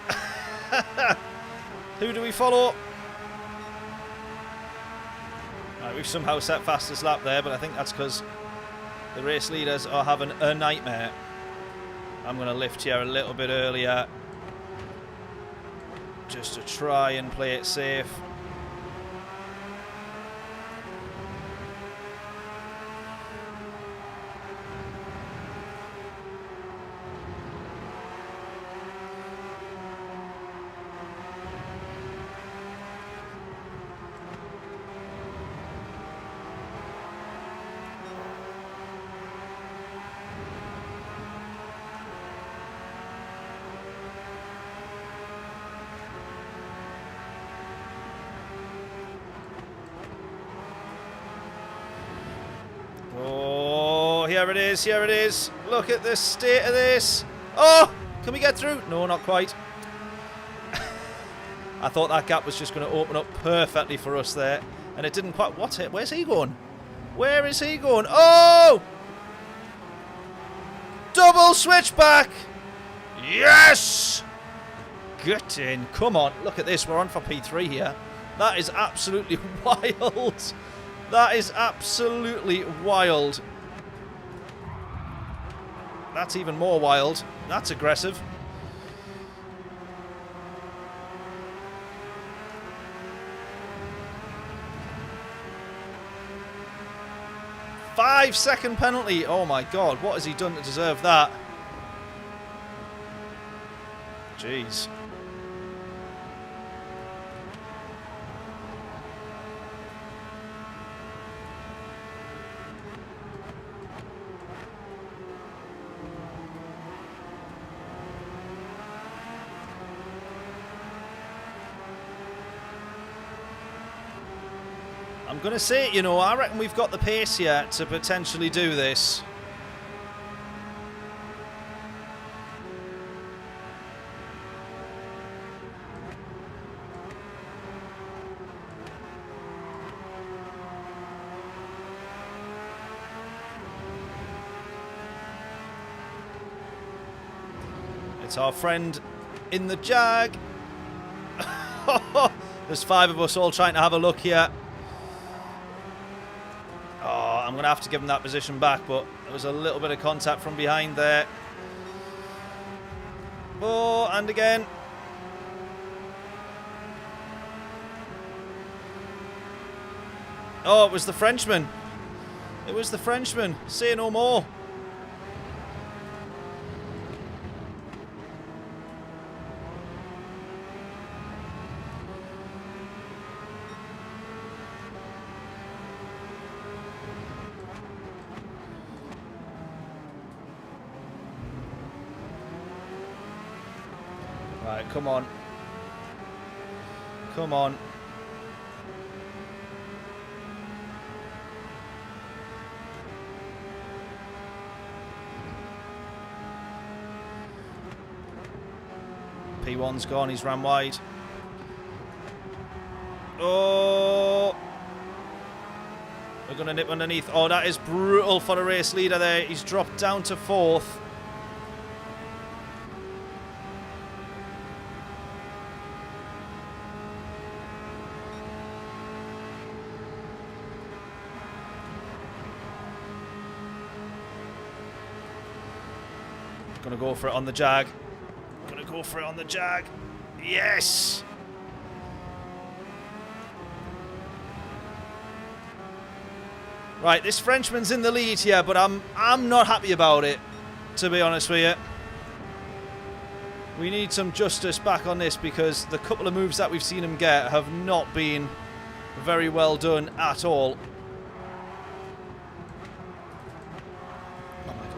Who do we follow? Right, we've somehow set fastest lap there, but I think that's because the race leaders are having a nightmare. I'm going to lift here a little bit earlier, just to try and play it safe. Here it is, here it is. Look at the state of this. Oh, can we get through? No, not quite. I thought that gap was just going to open up perfectly for us there. And it didn't quite. What's it? Where's he going? Where is he going? Oh! Double switchback! Yes! Get in. Come on. Look at this. We're on for P3 here. That is absolutely wild. That is absolutely wild. That's even more wild. That's aggressive. Five-second penalty. Oh my God, what has he done to deserve that? Jeez. I'm going to say, you know, I reckon we've got the pace here to potentially do this. It's our friend in the Jag. There's 5 of us all trying to have a look here. Oh, I'm going to have to give him that position back, but there was a little bit of contact from behind there. Oh, and again. Oh, it was the Frenchman. It was the Frenchman. Say no more. Right, come on. Come on. P1's gone, he's ran wide. Oh! We're going to nip underneath. Oh, that is brutal for the race leader there. He's dropped down to 4th. Gonna go for it on the Jag. Gonna go for it on the Jag. Yes! Right, this Frenchman's in the lead here, but I'm not happy about it, to be honest with you. We need some justice back on this because the couple of moves that we've seen him get have not been very well done at all.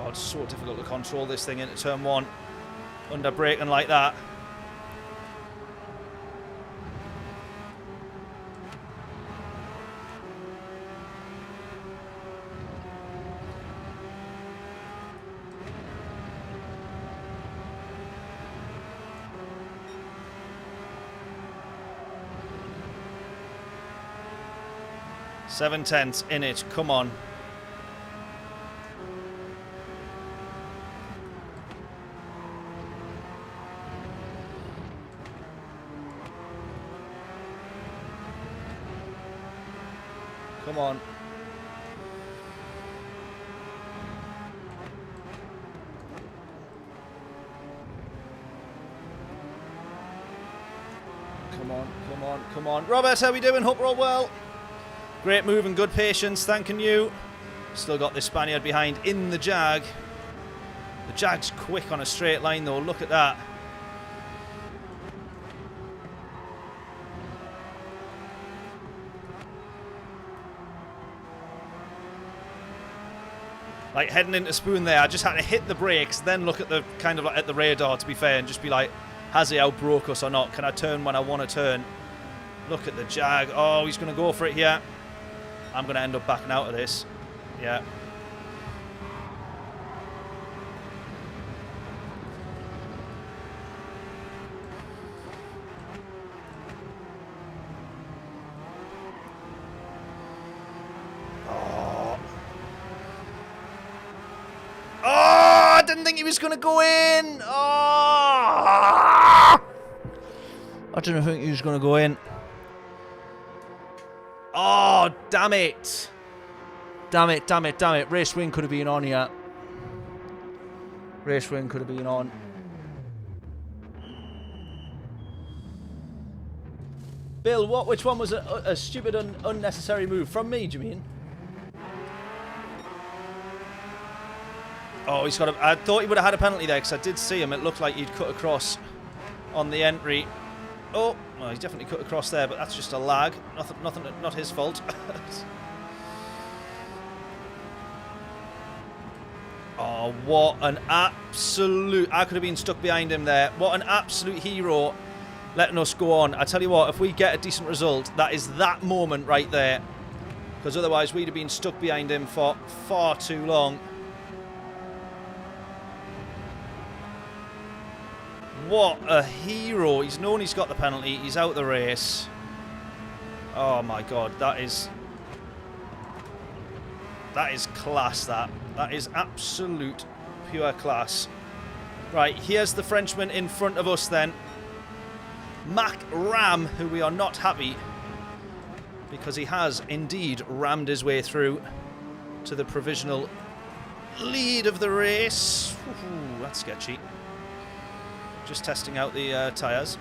It's so difficult to control this thing into turn 1 under braking like that. Seven tenths in it, come on. Come on. Come on, come on, come on. Robert, how we doing? Hope we're all well. Great move and good patience, thanking you. Still got this Spaniard behind in the Jag. The Jag's quick on a straight line though, look at that. Like heading into Spoon there, I just had to hit the brakes, then look at the kind of like at the radar to be fair, and just be like, has he outbroke us or not? Can I turn when I want to turn? Look at the Jag. Oh, he's going to go for it here. I'm going to end up backing out of this. Yeah. I didn't think he was going to go in. Oh! I didn't think he was going to go in. Oh, damn it. Damn it, damn it, damn it. Race win could have been on here. Race win could have been on. Bill, which one was a stupid and unnecessary move? From me, do you mean? Oh, he's got a... I thought he would have had a penalty there because I did see him. It looked like he'd cut across on the entry. Oh, well, he's definitely cut across there, but that's just a lag. Nothing, not his fault. Oh, what an absolute... I could have been stuck behind him there. What an absolute hero letting us go on. I tell you what, if we get a decent result, that is that moment right there. Because otherwise we'd have been stuck behind him for far too long. What a hero. He's known he's got the penalty. He's out the race. Oh my god, that is class, that. That is absolute pure class. Right, here's the Frenchman in front of us then. Mac Ram, who we are not happy because he has indeed rammed his way through to the provisional lead of the race. Ooh, that's sketchy. Just testing out the tyres.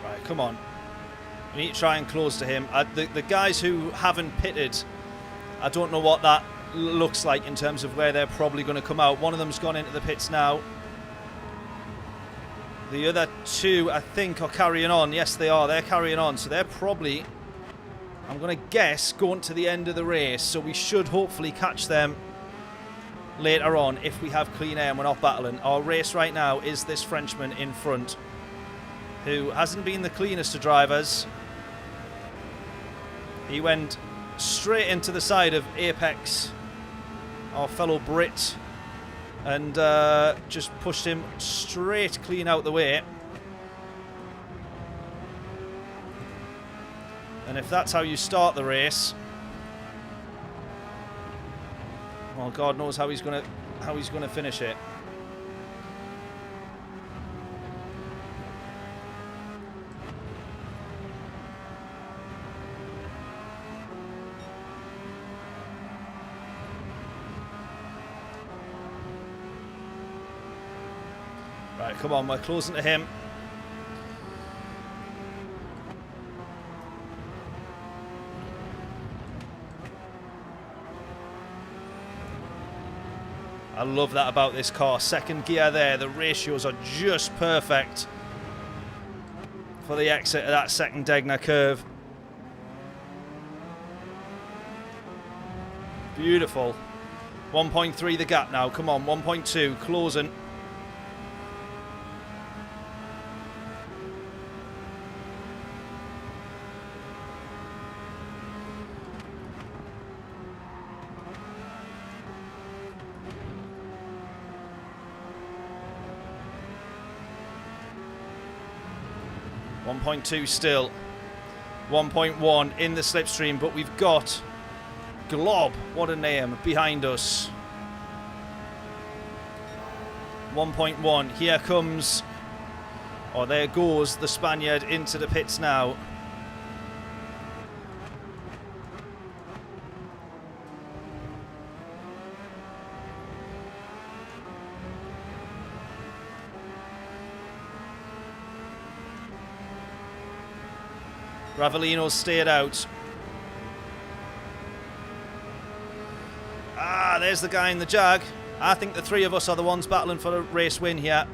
Right, come on. We need to try and close to him. The guys who haven't pitted, I don't know what that looks like in terms of where they're probably going to come out. One of them's gone into the pits now. The other two, I think, are carrying on. Yes, they are. They're carrying on. So they're probably, I'm going to guess, going to the end of the race. So we should hopefully catch them later on if we have clean air and we're not battling. Our race right now is this Frenchman in front, who hasn't been the cleanest of drivers. He went straight into the side of Apex, our fellow Brit, and just pushed him straight clean out the way. And if that's how you start the race, well, God knows how he's gonna finish it. Right, come on, we're closing to him. I love that about this car. Second gear there, the ratios are just perfect for the exit of that second Degner curve. Beautiful. 1.3 the gap now, come on, 1.2, closing. .2 still, 1.1 in the slipstream, but we've got Glob, what a name, behind us. 1.1, here comes, or there goes the Spaniard into the pits now. Ravellino stayed out. Ah, there's the guy in the Jag. I think the three of us are the ones battling for a race win here.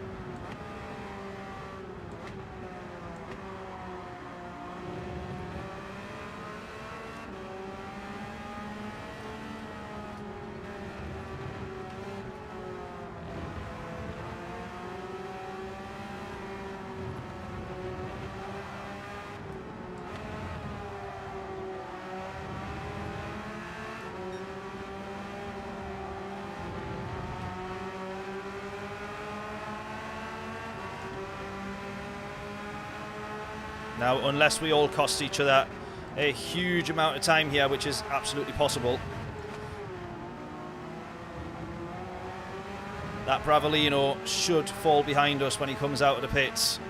Now, unless we all cost each other a huge amount of time here, which is absolutely possible. That Bravellino should fall behind us when he comes out of the pits.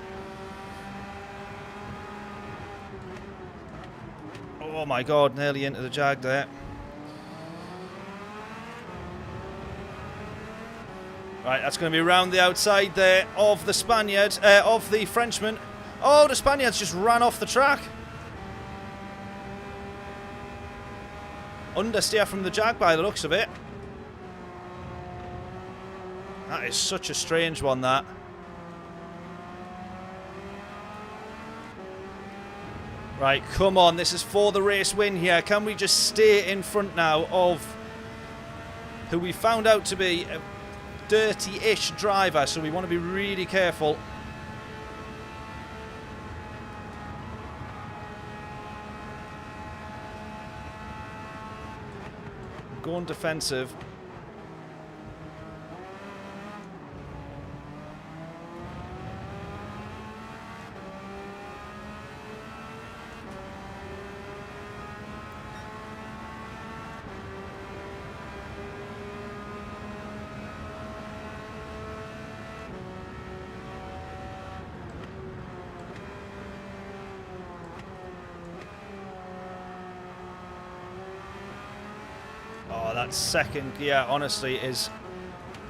Oh my God, nearly into the Jag there. Right, that's going to be round the outside there of the Spaniard, of the Frenchman. Oh, the Spaniards just ran off the track. Understeer from the Jag by the looks of it. That is such a strange one, that. Right, come on. This is for the race win here. Can we just stay in front now of who we found out to be a dirty-ish driver, so we want to be really careful. Going defensive. Oh, that second gear, honestly, is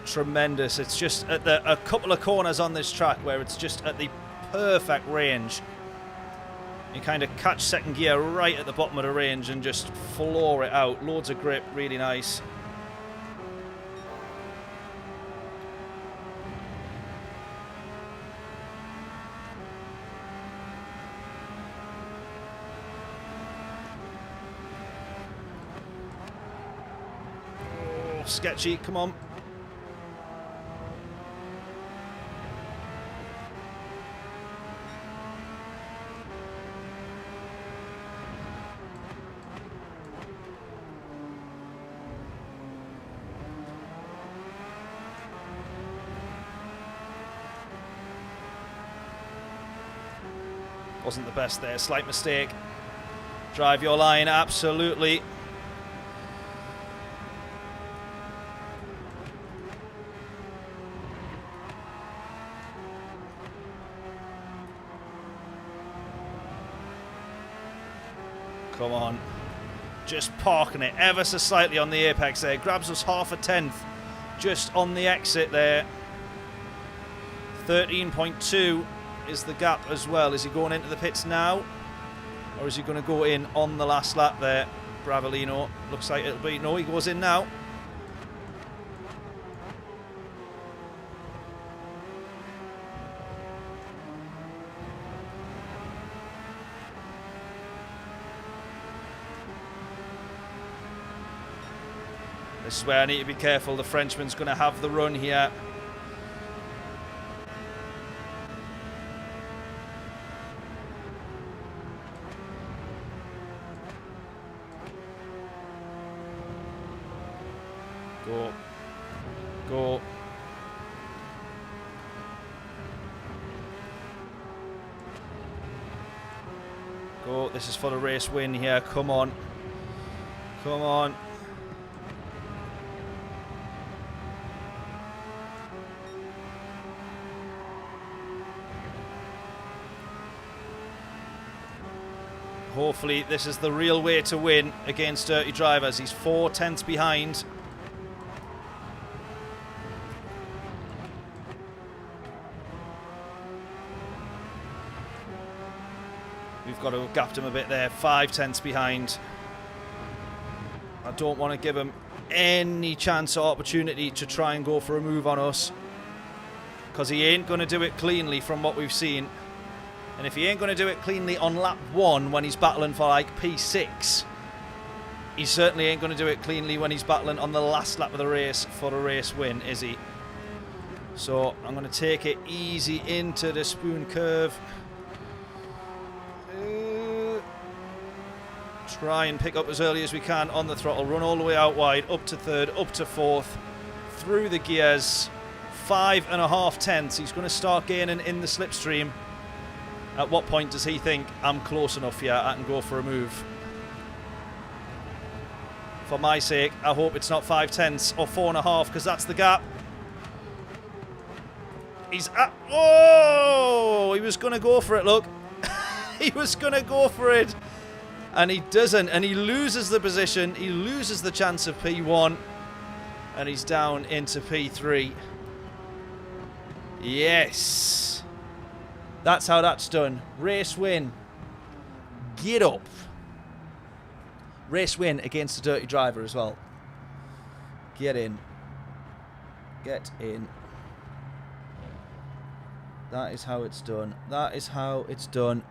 tremendous. It's just at a couple of corners on this track where it's just at the perfect range. You kind of catch second gear right at the bottom of the range and just floor it out. Loads of grip, really nice. Sketchy, come on. Wasn't the best there, slight mistake. Drive your line, absolutely. Come on. Just parking it ever so slightly on the apex there. Grabs us half a tenth just on the exit there. 13.2 is the gap as well. Is he going into the pits now? Or is he going to go in on the last lap there? Bravolino. Looks like it'll be... No, he goes in now. This is where I need to be careful. The Frenchman's going to have the run here. Go. Go. Go. This is for the race win here. Come on. Come on. Hopefully this is the real way to win against dirty drivers. He's 4 tenths behind. We've got to have gapped him a bit there. 5 tenths behind. I don't want to give him any chance or opportunity to try and go for a move on us, because he ain't going to do it cleanly from what we've seen. And if he ain't going to do it cleanly on lap 1 when he's battling for like P6, he certainly ain't going to do it cleanly when he's battling on the last lap of the race for a race win, is he? So I'm going to take it easy into the spoon curve. Try and pick up as early as we can on the throttle. Run all the way out wide, up to 3rd, up to 4th, through the gears. 5.5 tenths. He's going to start gaining in the slipstream. At what point does he think, I'm close enough here, I can go for a move? For my sake, I hope it's not 5 tenths or 4.5, because that's the gap. He's at... Oh! He was going to go for it, look. He was going to go for it. And he doesn't. And he loses the position. He loses the chance of P1. And he's down into P3. Yes. That's how that's done. Race win. Get up. Race win against a dirty driver as well. Get in. Get in. That is how it's done. That is how it's done.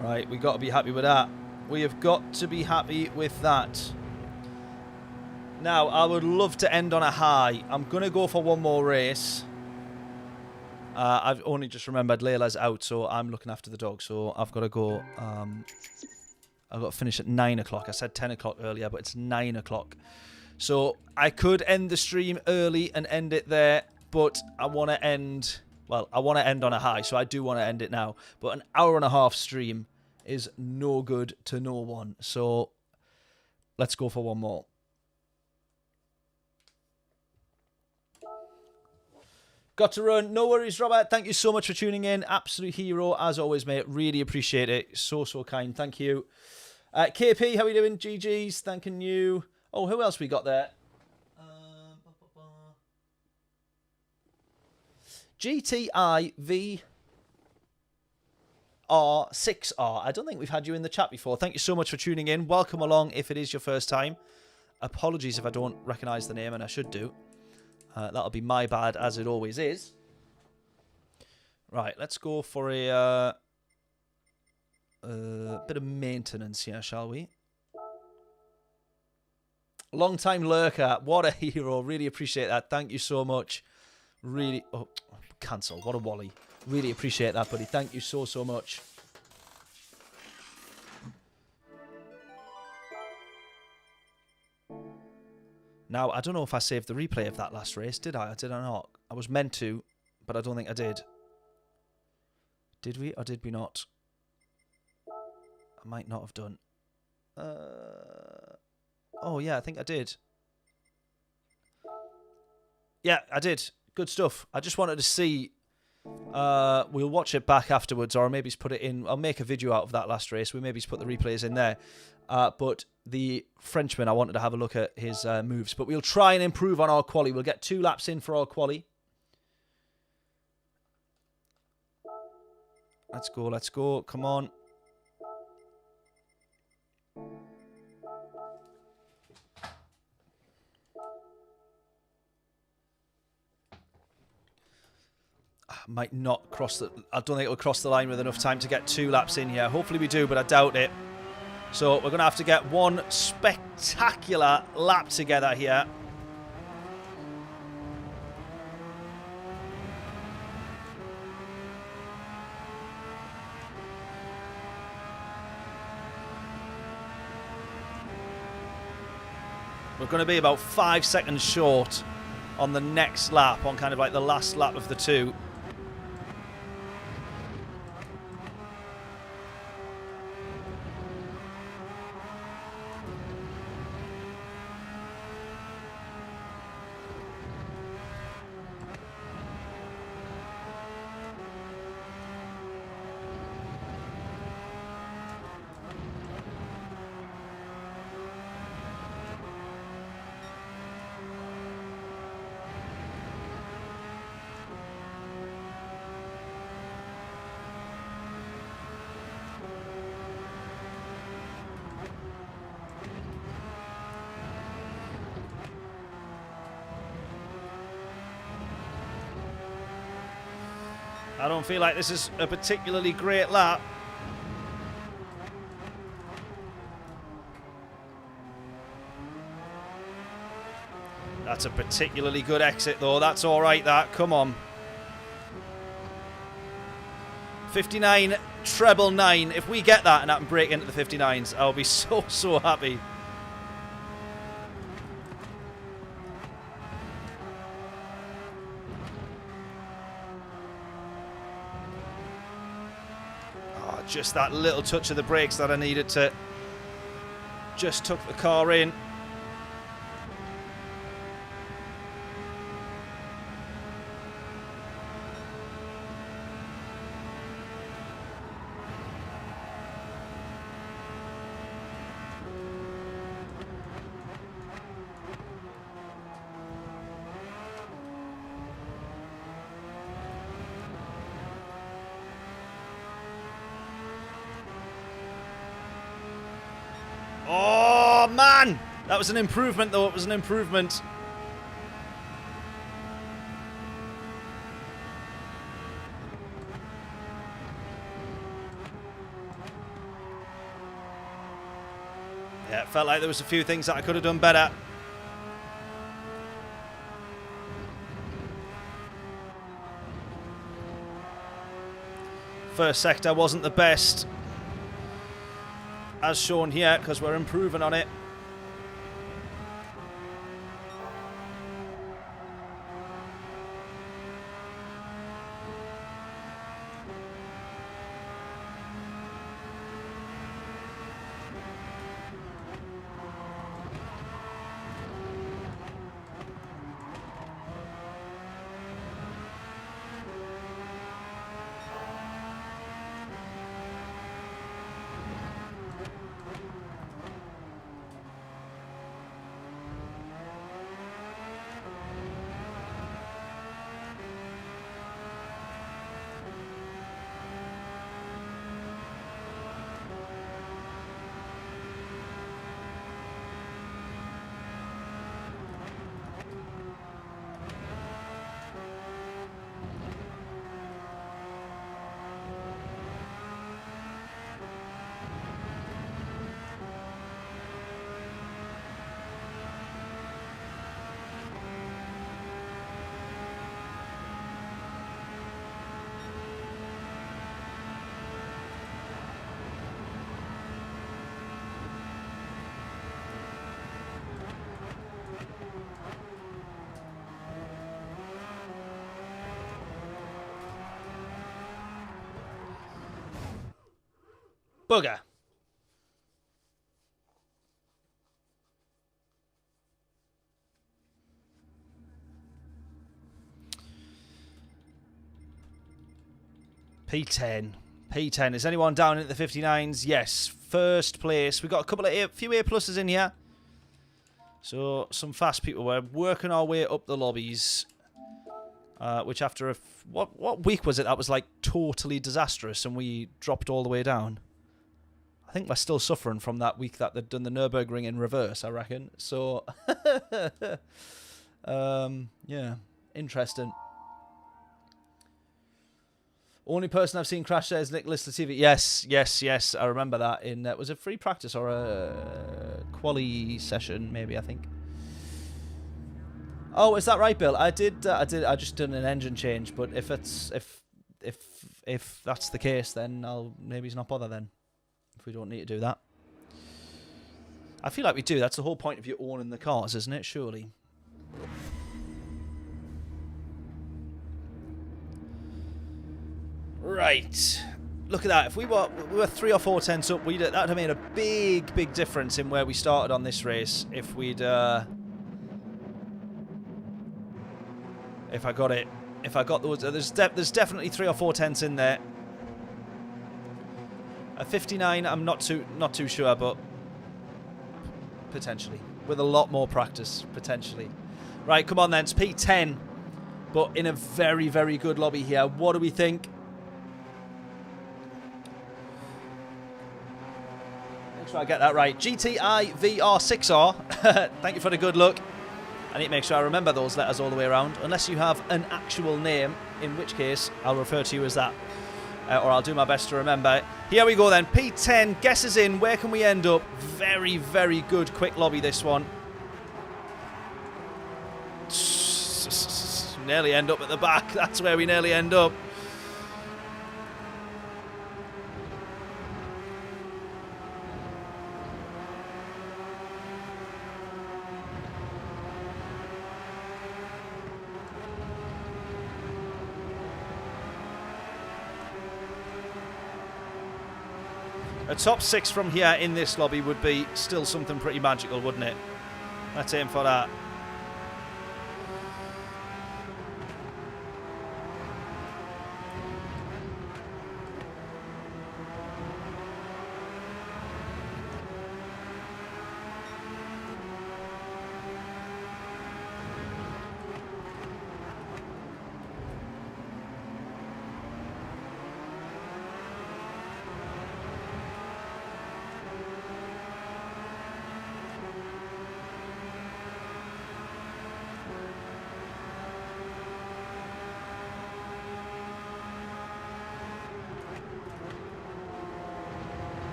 Right, we've got to be happy with that. We have got to be happy with that. Now, I would love to end on a high. I'm going to go for one more race. I've only just remembered Layla's out, so I'm looking after the dog. So I've got to go. I've got to finish at 9 o'clock. I said 10 o'clock earlier, but it's 9 o'clock. So I could end the stream early and end it there, but I want to end... Well, I want to end on a high, so I do want to end it now. But an hour and a half stream is no good to no one. So let's go for one more. Got to run. No worries, Robert. Thank you so much for tuning in. Absolute hero, as always, mate. Really appreciate it. So, so kind. Thank you. KP, how are you doing? GG's. Thanking you. Oh, who else we got there? GTI VR6R. I don't think we've had you in the chat before. Thank you so much for tuning in. Welcome along if it is your first time. Apologies if I don't recognise the name, and I should do. That'll be my bad, as it always is. Right, let's go for a bit of maintenance here, shall we? Long time lurker. What a hero. Really appreciate that. Thank you so much. Really... Oh, cancel. What a wally. Really appreciate that, buddy. Thank you so, so much. Now, I don't know if I saved the replay of that last race. Did I? Or did I not? I was meant to, but I don't think I did. Did we or did we not? I might not have done. Oh, yeah, I think I did. Yeah, I did. Good stuff. I just wanted to see. We'll watch it back afterwards, or maybe put it in. I'll make a video out of that last race. We maybe put the replays in there. But the Frenchman, I wanted to have a look at his moves. But we'll try and improve on our quali. We'll get 2 laps in for our quali. Let's go, let's go. Come on. Might not cross the... I don't think it'll cross the line with enough time to get 2 laps in here. Hopefully we do, but I doubt it. So we're going to have to get one spectacular lap together here. We're going to be about 5 seconds short on the next lap, on kind of like the last lap of the 2. I don't feel like this is a particularly great lap. That's a particularly good exit, though. That's all right, that. Come on. 59, treble 9. If we get that and I can break into the 59s, I'll be so, so happy. Just that little touch of the brakes that I needed to just tuck the car in. Oh, man! That was an improvement, though. It was an improvement. Yeah, it felt like there was a few things that I could have done better. First sector wasn't the best, as shown here, because we're improving on it. Bugger. P10. P10. Is anyone down at the 59s? Yes. First place. We got a couple of few A pluses in here. So some fast people. We're working our way up the lobbies. Which after a what week was it? That was like totally disastrous, and we dropped all the way down. I think we're still suffering from that week that they'd done the Nürburgring in reverse, I reckon. So, yeah, interesting. Only person I've seen crash there is Nicholas Latifi. Yes, yes, yes. I remember that. Was it free practice or a quali session? Maybe, I think. Oh, is that right, Bill? I just did an engine change. But if that's the case, then maybe it's not bother then. If we don't need to do that. I feel like we do. That's the whole point of you owning the cars, isn't it? Surely. Right. Look at that. If we were 3 or 4 tenths up, that would have made a big difference in where we started on this race. If we'd if I got it. If I got those, there's definitely 3 or 4 tenths in there. A 59, I'm not too sure, but potentially with a lot more practice, potentially. Right, come on then. It's P10, but in a very good lobby here. What do we think? Make sure I get that right. GTI VR6R. Thank you for the good luck. I need to make sure I remember those letters all the way around, unless you have an actual name, in which case I'll refer to you as that. Or I'll do my best to remember. Here we go then. P10, guesses in. Where can we end up? Very good quick lobby, this one. Nearly end up at the back. That's where we nearly end up. A top 6 from here in this lobby would be still something pretty magical, wouldn't it? Let's aim for that.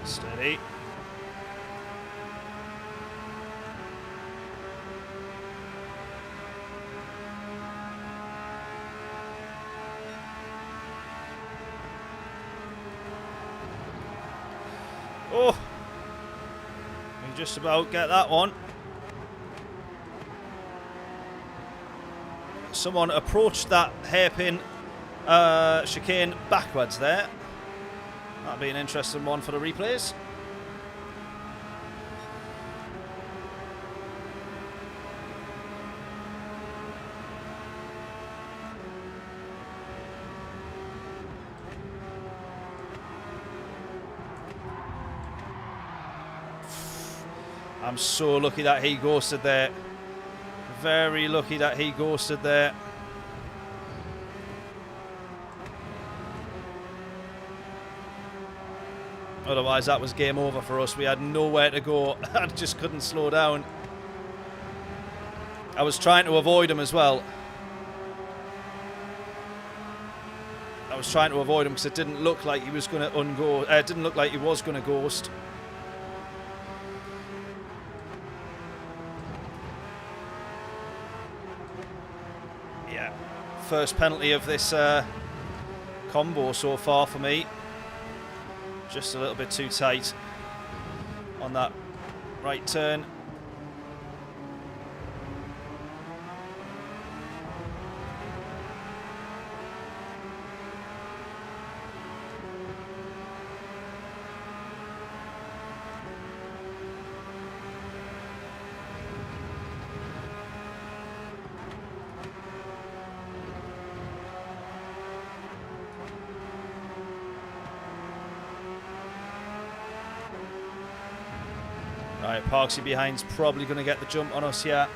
Steady. just about get that one. Someone approached that hairpin chicane backwards there. That'll be an interesting one for the replays. I'm so lucky that he ghosted there. Very lucky that he ghosted there. Otherwise, that was game over for us. We had nowhere to go. I just couldn't slow down. I was trying to avoid him as well. I was trying to avoid him because it didn't look like he was going to ungo. It didn't look like he was going to ghost. Yeah, first penalty of this combo so far for me. Just a little bit too tight on that right turn. Right, Parksy behind's probably going to get the jump on us here.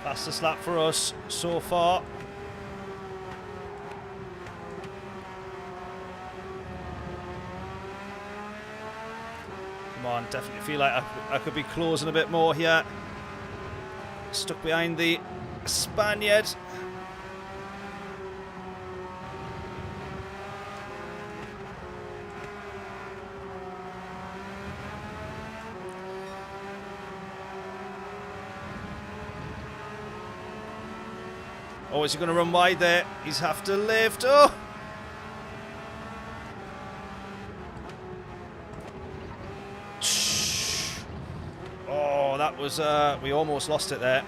Fastest lap for us so far. Come on, definitely feel like I could be closing a bit more here. Stuck behind the Spaniard. Oh, is he going to run wide there? He's have to lift. Oh! Oh, that was... we almost lost it there.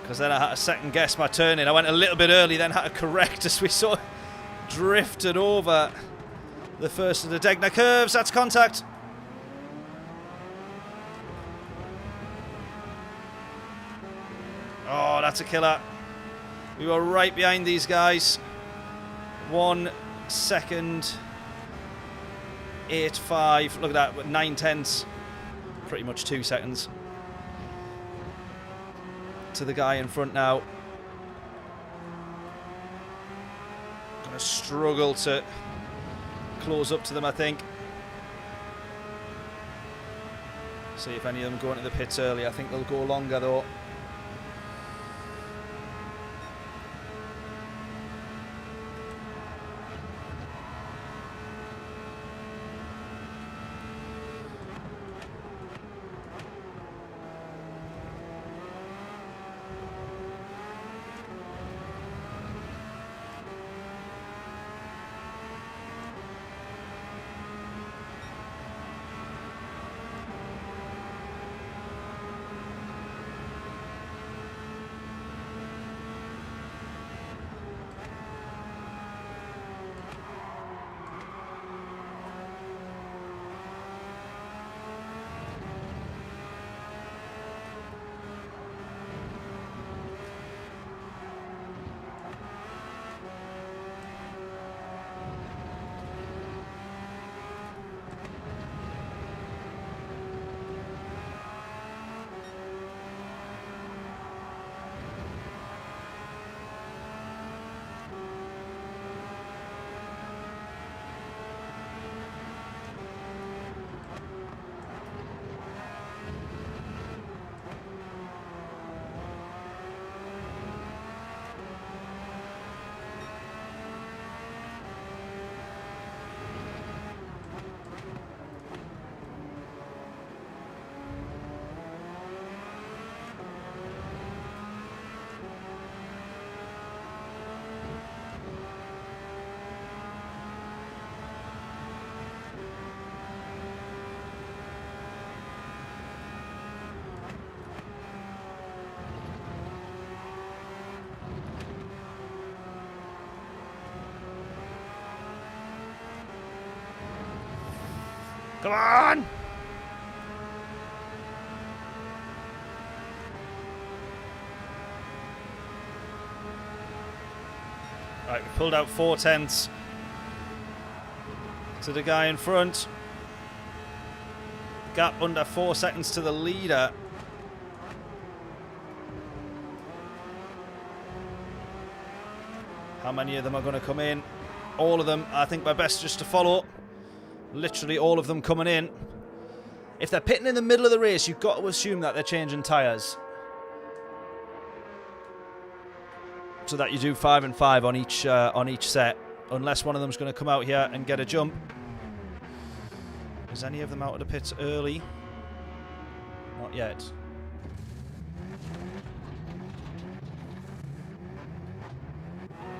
Because then I had to second guess my turning. I went a little bit early, then had to correct as we sort of drifted over the first of the Degner curves. That's contact. Oh, that's a killer. We were right behind these guys. 1 second. 8.5. Look at that. 9/10. Pretty much 2 seconds. To the guy in front now. Gonna struggle to close up to them, I think. See if any of them go into the pits early. I think they'll go longer though. Come on! Right, we pulled out 4/10 to the guy in front. Gap under 4 seconds to the leader. How many of them are going to come in? All of them. I think my best just to follow. Literally all of them coming in. If they're pitting in the middle of the race, you've got to assume that they're changing tyres. So that you do 5 and 5 on each set. Unless one of them's going to come out here and get a jump. Is any of them out of the pits early? Not yet.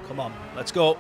Come on, let's go.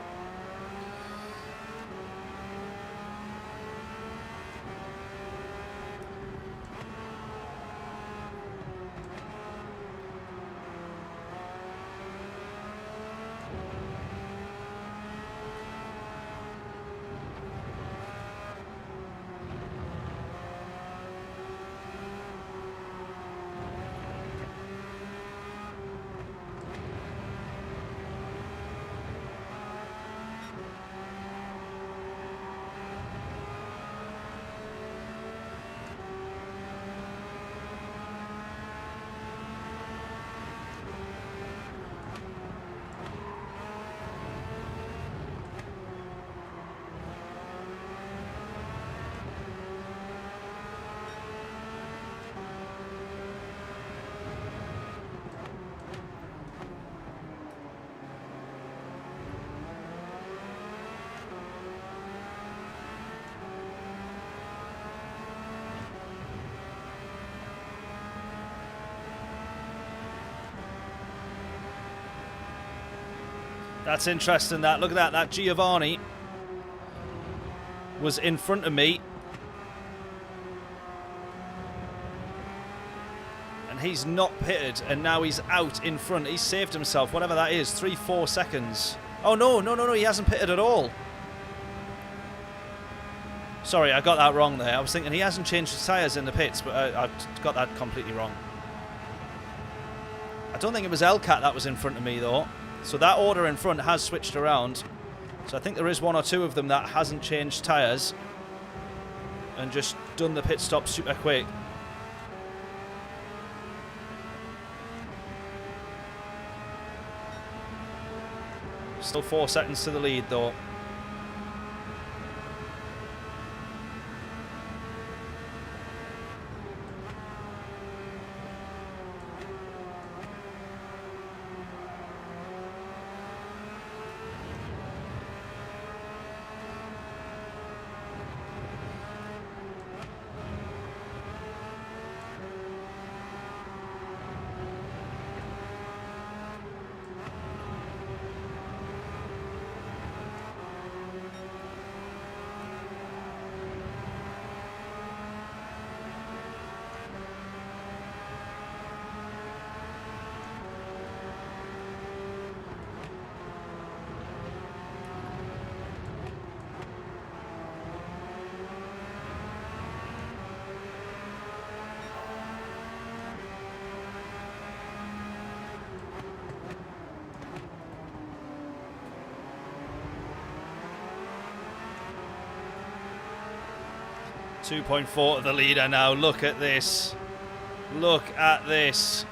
That's interesting, that. Look at that. That Giovanni was in front of me. And he's not pitted, and now he's out in front. He's saved himself, whatever that is. 3-4 seconds. Oh, no. He hasn't pitted at all. Sorry, I got that wrong there. I was thinking he hasn't changed his tyres in the pits, but I got that completely wrong. I don't think it was ELGATO that was in front of me, though. So that order in front has switched around. So I think there is one or two of them that hasn't changed tyres and just done the pit stop super quick. Still 4 seconds to the lead, though. .4 to the leader now. Look at this. Look at this.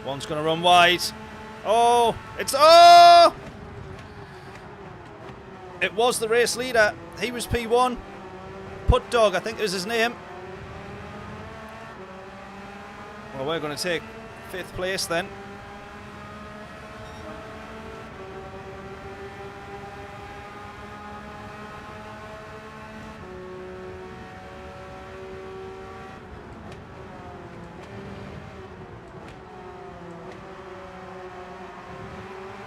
One's going to run wide. Oh, it's... Oh! It was the race leader. He was P1. Put Dog, I think is his name. Well, we're going to take 5th place then.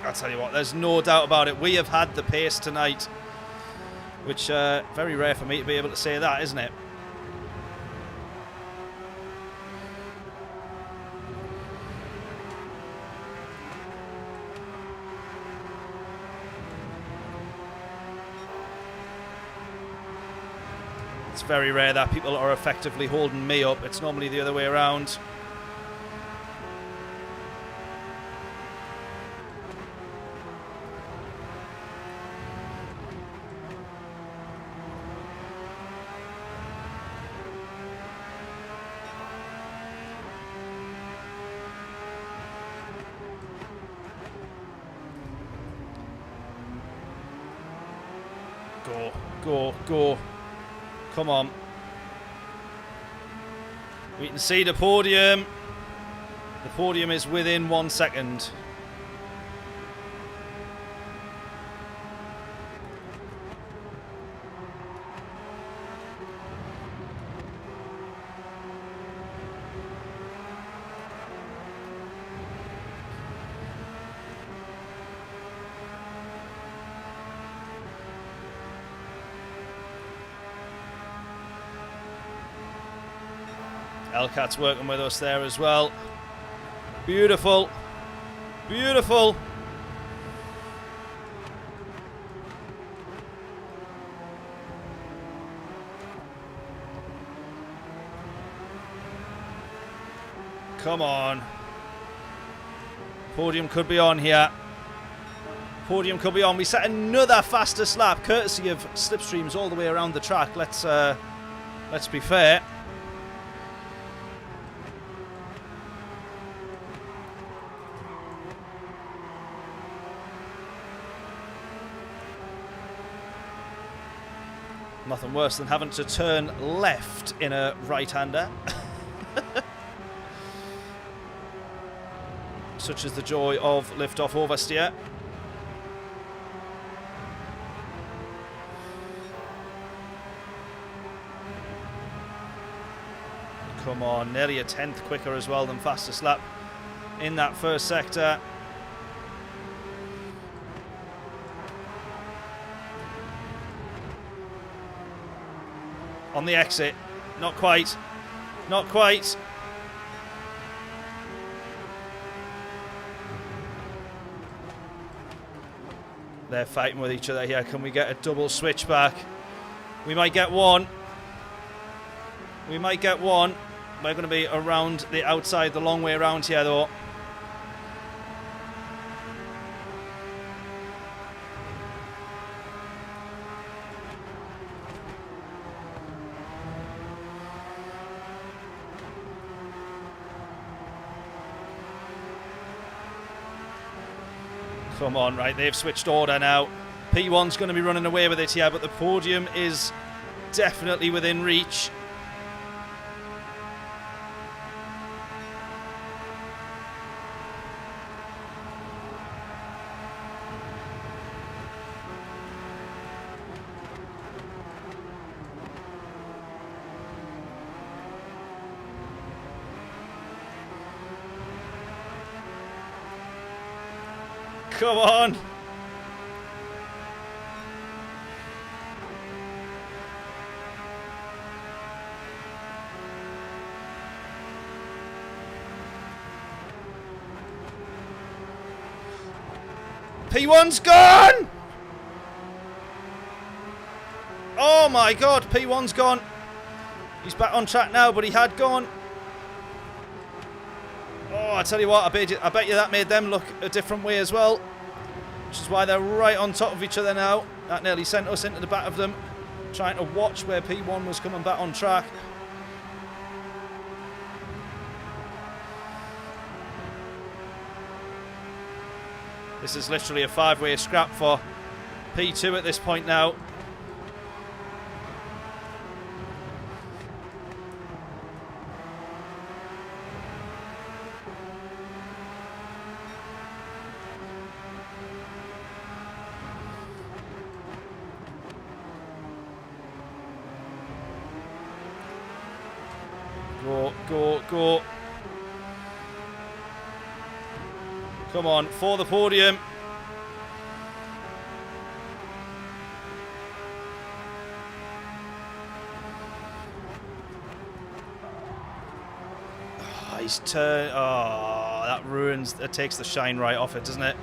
I'll tell you what, there's no doubt about it. We have had the pace tonight, which very rare for me to be able to say that, isn't it? It's very rare that people are effectively holding me up. It's normally the other way around. Go, go, go. Come on. We can see the podium. The podium is within 1 second. ELGATO's working with us there as well. Beautiful. Beautiful. Come on. Podium could be on here. Podium could be on. We set another fastest lap, courtesy of slipstreams all the way around the track. Let's be fair. Nothing worse than having to turn left in a right-hander. Such is the joy of lift-off oversteer. Come on, nearly a tenth quicker as well than fastest lap in that first sector. On the exit, not quite, not quite. They're fighting with each other here. Can we get a double switchback? We might get one. We might get one. We're going to be around the outside, the long way around here, though. Come on, right, they've switched order now. P1's going to be running away with it here, but the podium is definitely within reach. Come on. P1's gone! Oh my god, P1's gone. He's back on track now, but he had gone. Oh, I tell you what, I bet you that made them look a different way as well. Which is why they're right on top of each other now. That nearly sent us into the back of them. Trying to watch where P1 was coming back on track. This is literally a 5-way scrap for P2 at this point now. Go, go, go. Come on, for the podium. Oh, he's turned. Oh, that ruins. That takes the shine right off it, doesn't it?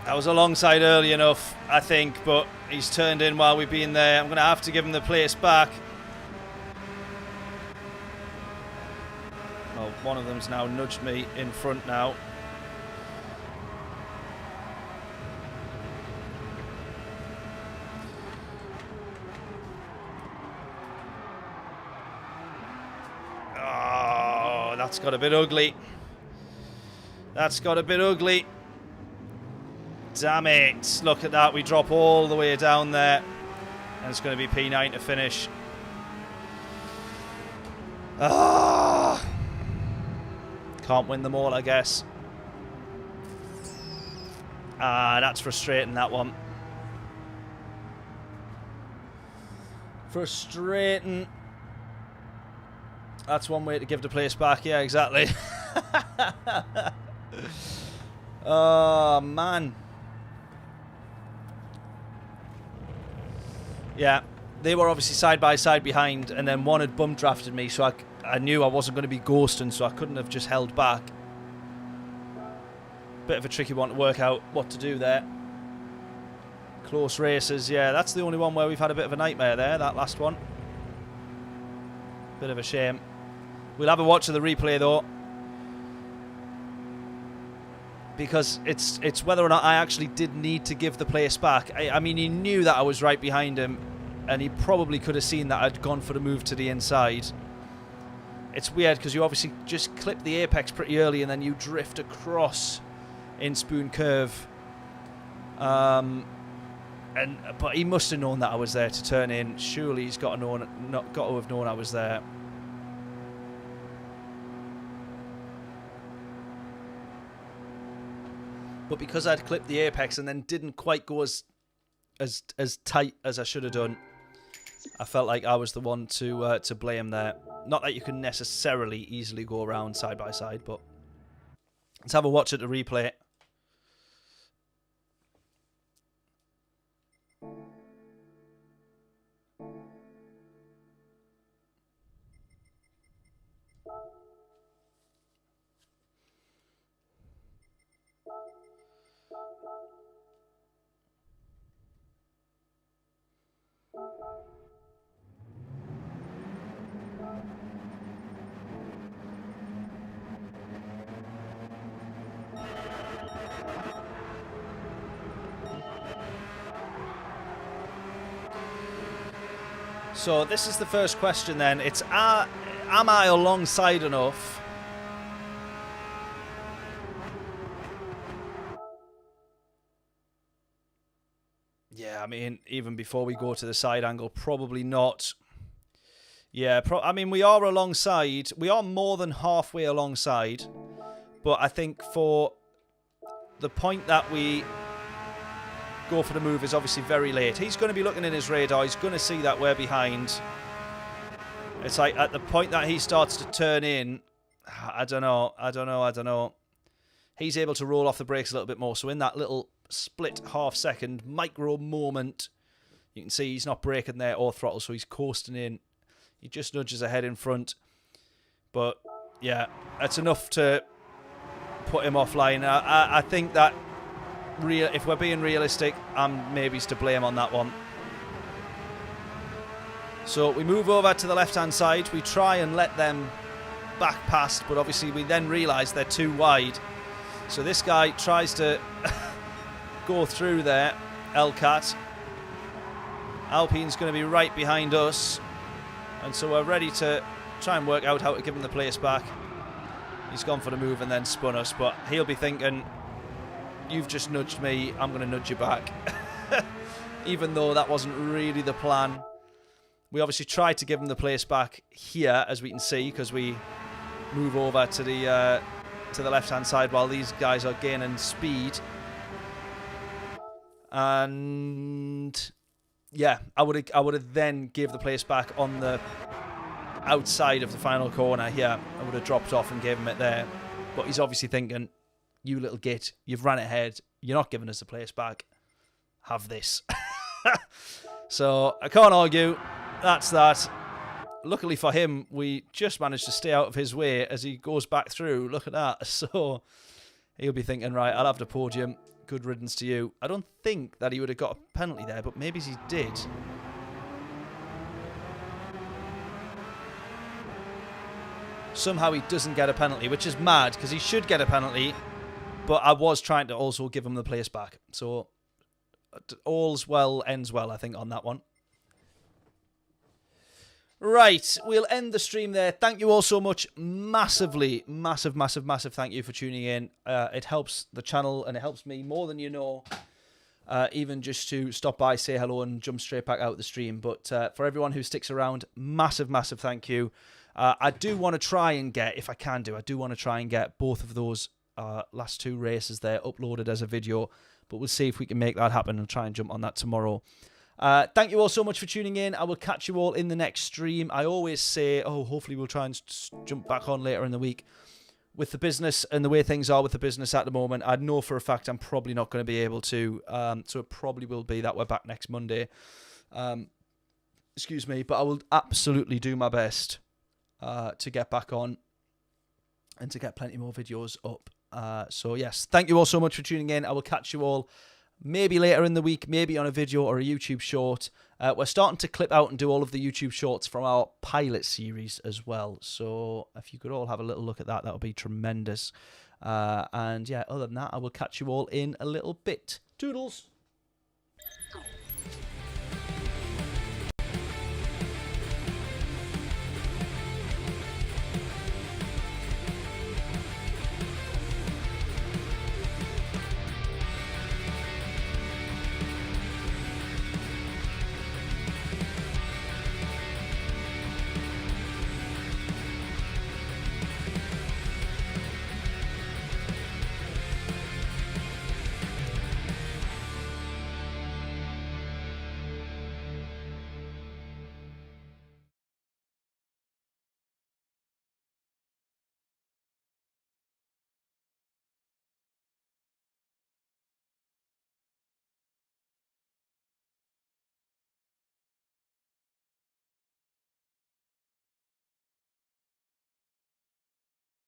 That was alongside early enough, I think, but he's turned in while we've been there. I'm going to have to give him the place back. Well, one of them's now nudged me in front now. Oh, that's got a bit ugly. That's got a bit ugly. Damn it. Look at that. We drop all the way down there. And it's going to be P9 to finish. Ah. Can't win them all, I guess. Ah, that's frustrating, that one. Frustrating. That's one way to give the place back. Yeah, exactly. Oh, man. Yeah, they were obviously side by side behind, and then one had bump drafted me, so I knew I wasn't going to be ghosting, so I couldn't have just held back. Bit of a tricky one to work out what to do there. Close races, yeah, that's the only one where we've had a bit of a nightmare there, that last one. Bit of a shame. We'll have a watch of the replay, though. Because it's whether or not I actually did need to give the place back. I mean, he knew that I was right behind him, and he probably could have seen that I'd gone for the move to the inside. It's weird because you obviously just clip the apex pretty early and then you drift across in spoon curve. But he must have known that I was there to turn in. Surely he's got to have known I was there. But because I'd clipped the apex and then didn't quite go as tight as I should have done, I felt like I was the one to blame there. Not that you can necessarily easily go around side by side, but let's have a watch at the replay. So this is the first question then. It's, am I alongside enough? Yeah, I mean, even before we go to the side angle, probably not. Yeah, I mean, we are alongside. We are more than halfway alongside. But I think for the point that we go for the move is obviously very late. He's going to be looking in his radar. He's going to see that we're behind. It's like at the point that he starts to turn in, I don't know. He's able to roll off the brakes a little bit more. So in that little split half-second micro moment, you can see he's not braking there or throttle, so he's coasting in. He just nudges ahead in front. But yeah, that's enough to put him offline. I think that if we're being realistic, I'm maybe to blame on that one. So we move over to the left-hand side. We try and let them back past, but obviously we then realise they're too wide. So this guy tries to go through there, Elcat. Alpine's going to be right behind us. And so we're ready to try and work out how to give him the place back. He's gone for the move and then spun us, but he'll be thinking, you've just nudged me, I'm going to nudge you back. Even though that wasn't really the plan. We obviously tried to give him the place back here, as we can see, because we move over to the left-hand side while these guys are gaining speed. And yeah, I would have then gave the place back on the outside of the final corner here. I would have dropped off and gave him it there. But he's obviously thinking, you little git, you've ran ahead. You're not giving us the place back. Have this. So I can't argue. That's that. Luckily for him, we just managed to stay out of his way as he goes back through. Look at that. So he'll be thinking, right, I'll have the podium. Good riddance to you. I don't think that he would have got a penalty there, but maybe he did. Somehow he doesn't get a penalty, which is mad because he should get a penalty. But I was trying to also give him the place back. So all's well ends well, I think, on that one. Right, we'll end the stream there. Thank you all so much. Massively, massive thank you for tuning in. It helps the channel and it helps me more than you know. Even just to stop by, say hello and jump straight back out the stream. But for everyone who sticks around, massive thank you. I do want to try and get, if I can do, I do want to try and get both of those last two races there uploaded as a video. But we'll see if we can make that happen and try and jump on that tomorrow. Thank you all so much for tuning in. I will catch you all in the next stream. I always say, oh, hopefully we'll try and jump back on later in the week. With the business and the way things are with the business at the moment, I know for a fact I'm probably not going to be able to. So it probably will be that we're back next Monday. Excuse me, but I will absolutely do my best to get back on and to get plenty more videos up. So yes, thank you all so much for tuning in. I will catch you all maybe later in the week, maybe on a video or a YouTube short. We're starting to clip out and do all of the YouTube shorts from our pilot series as well. So if you could all have a little look at that, that would be tremendous. And yeah, other than that, I will catch you all in a little bit. Toodles!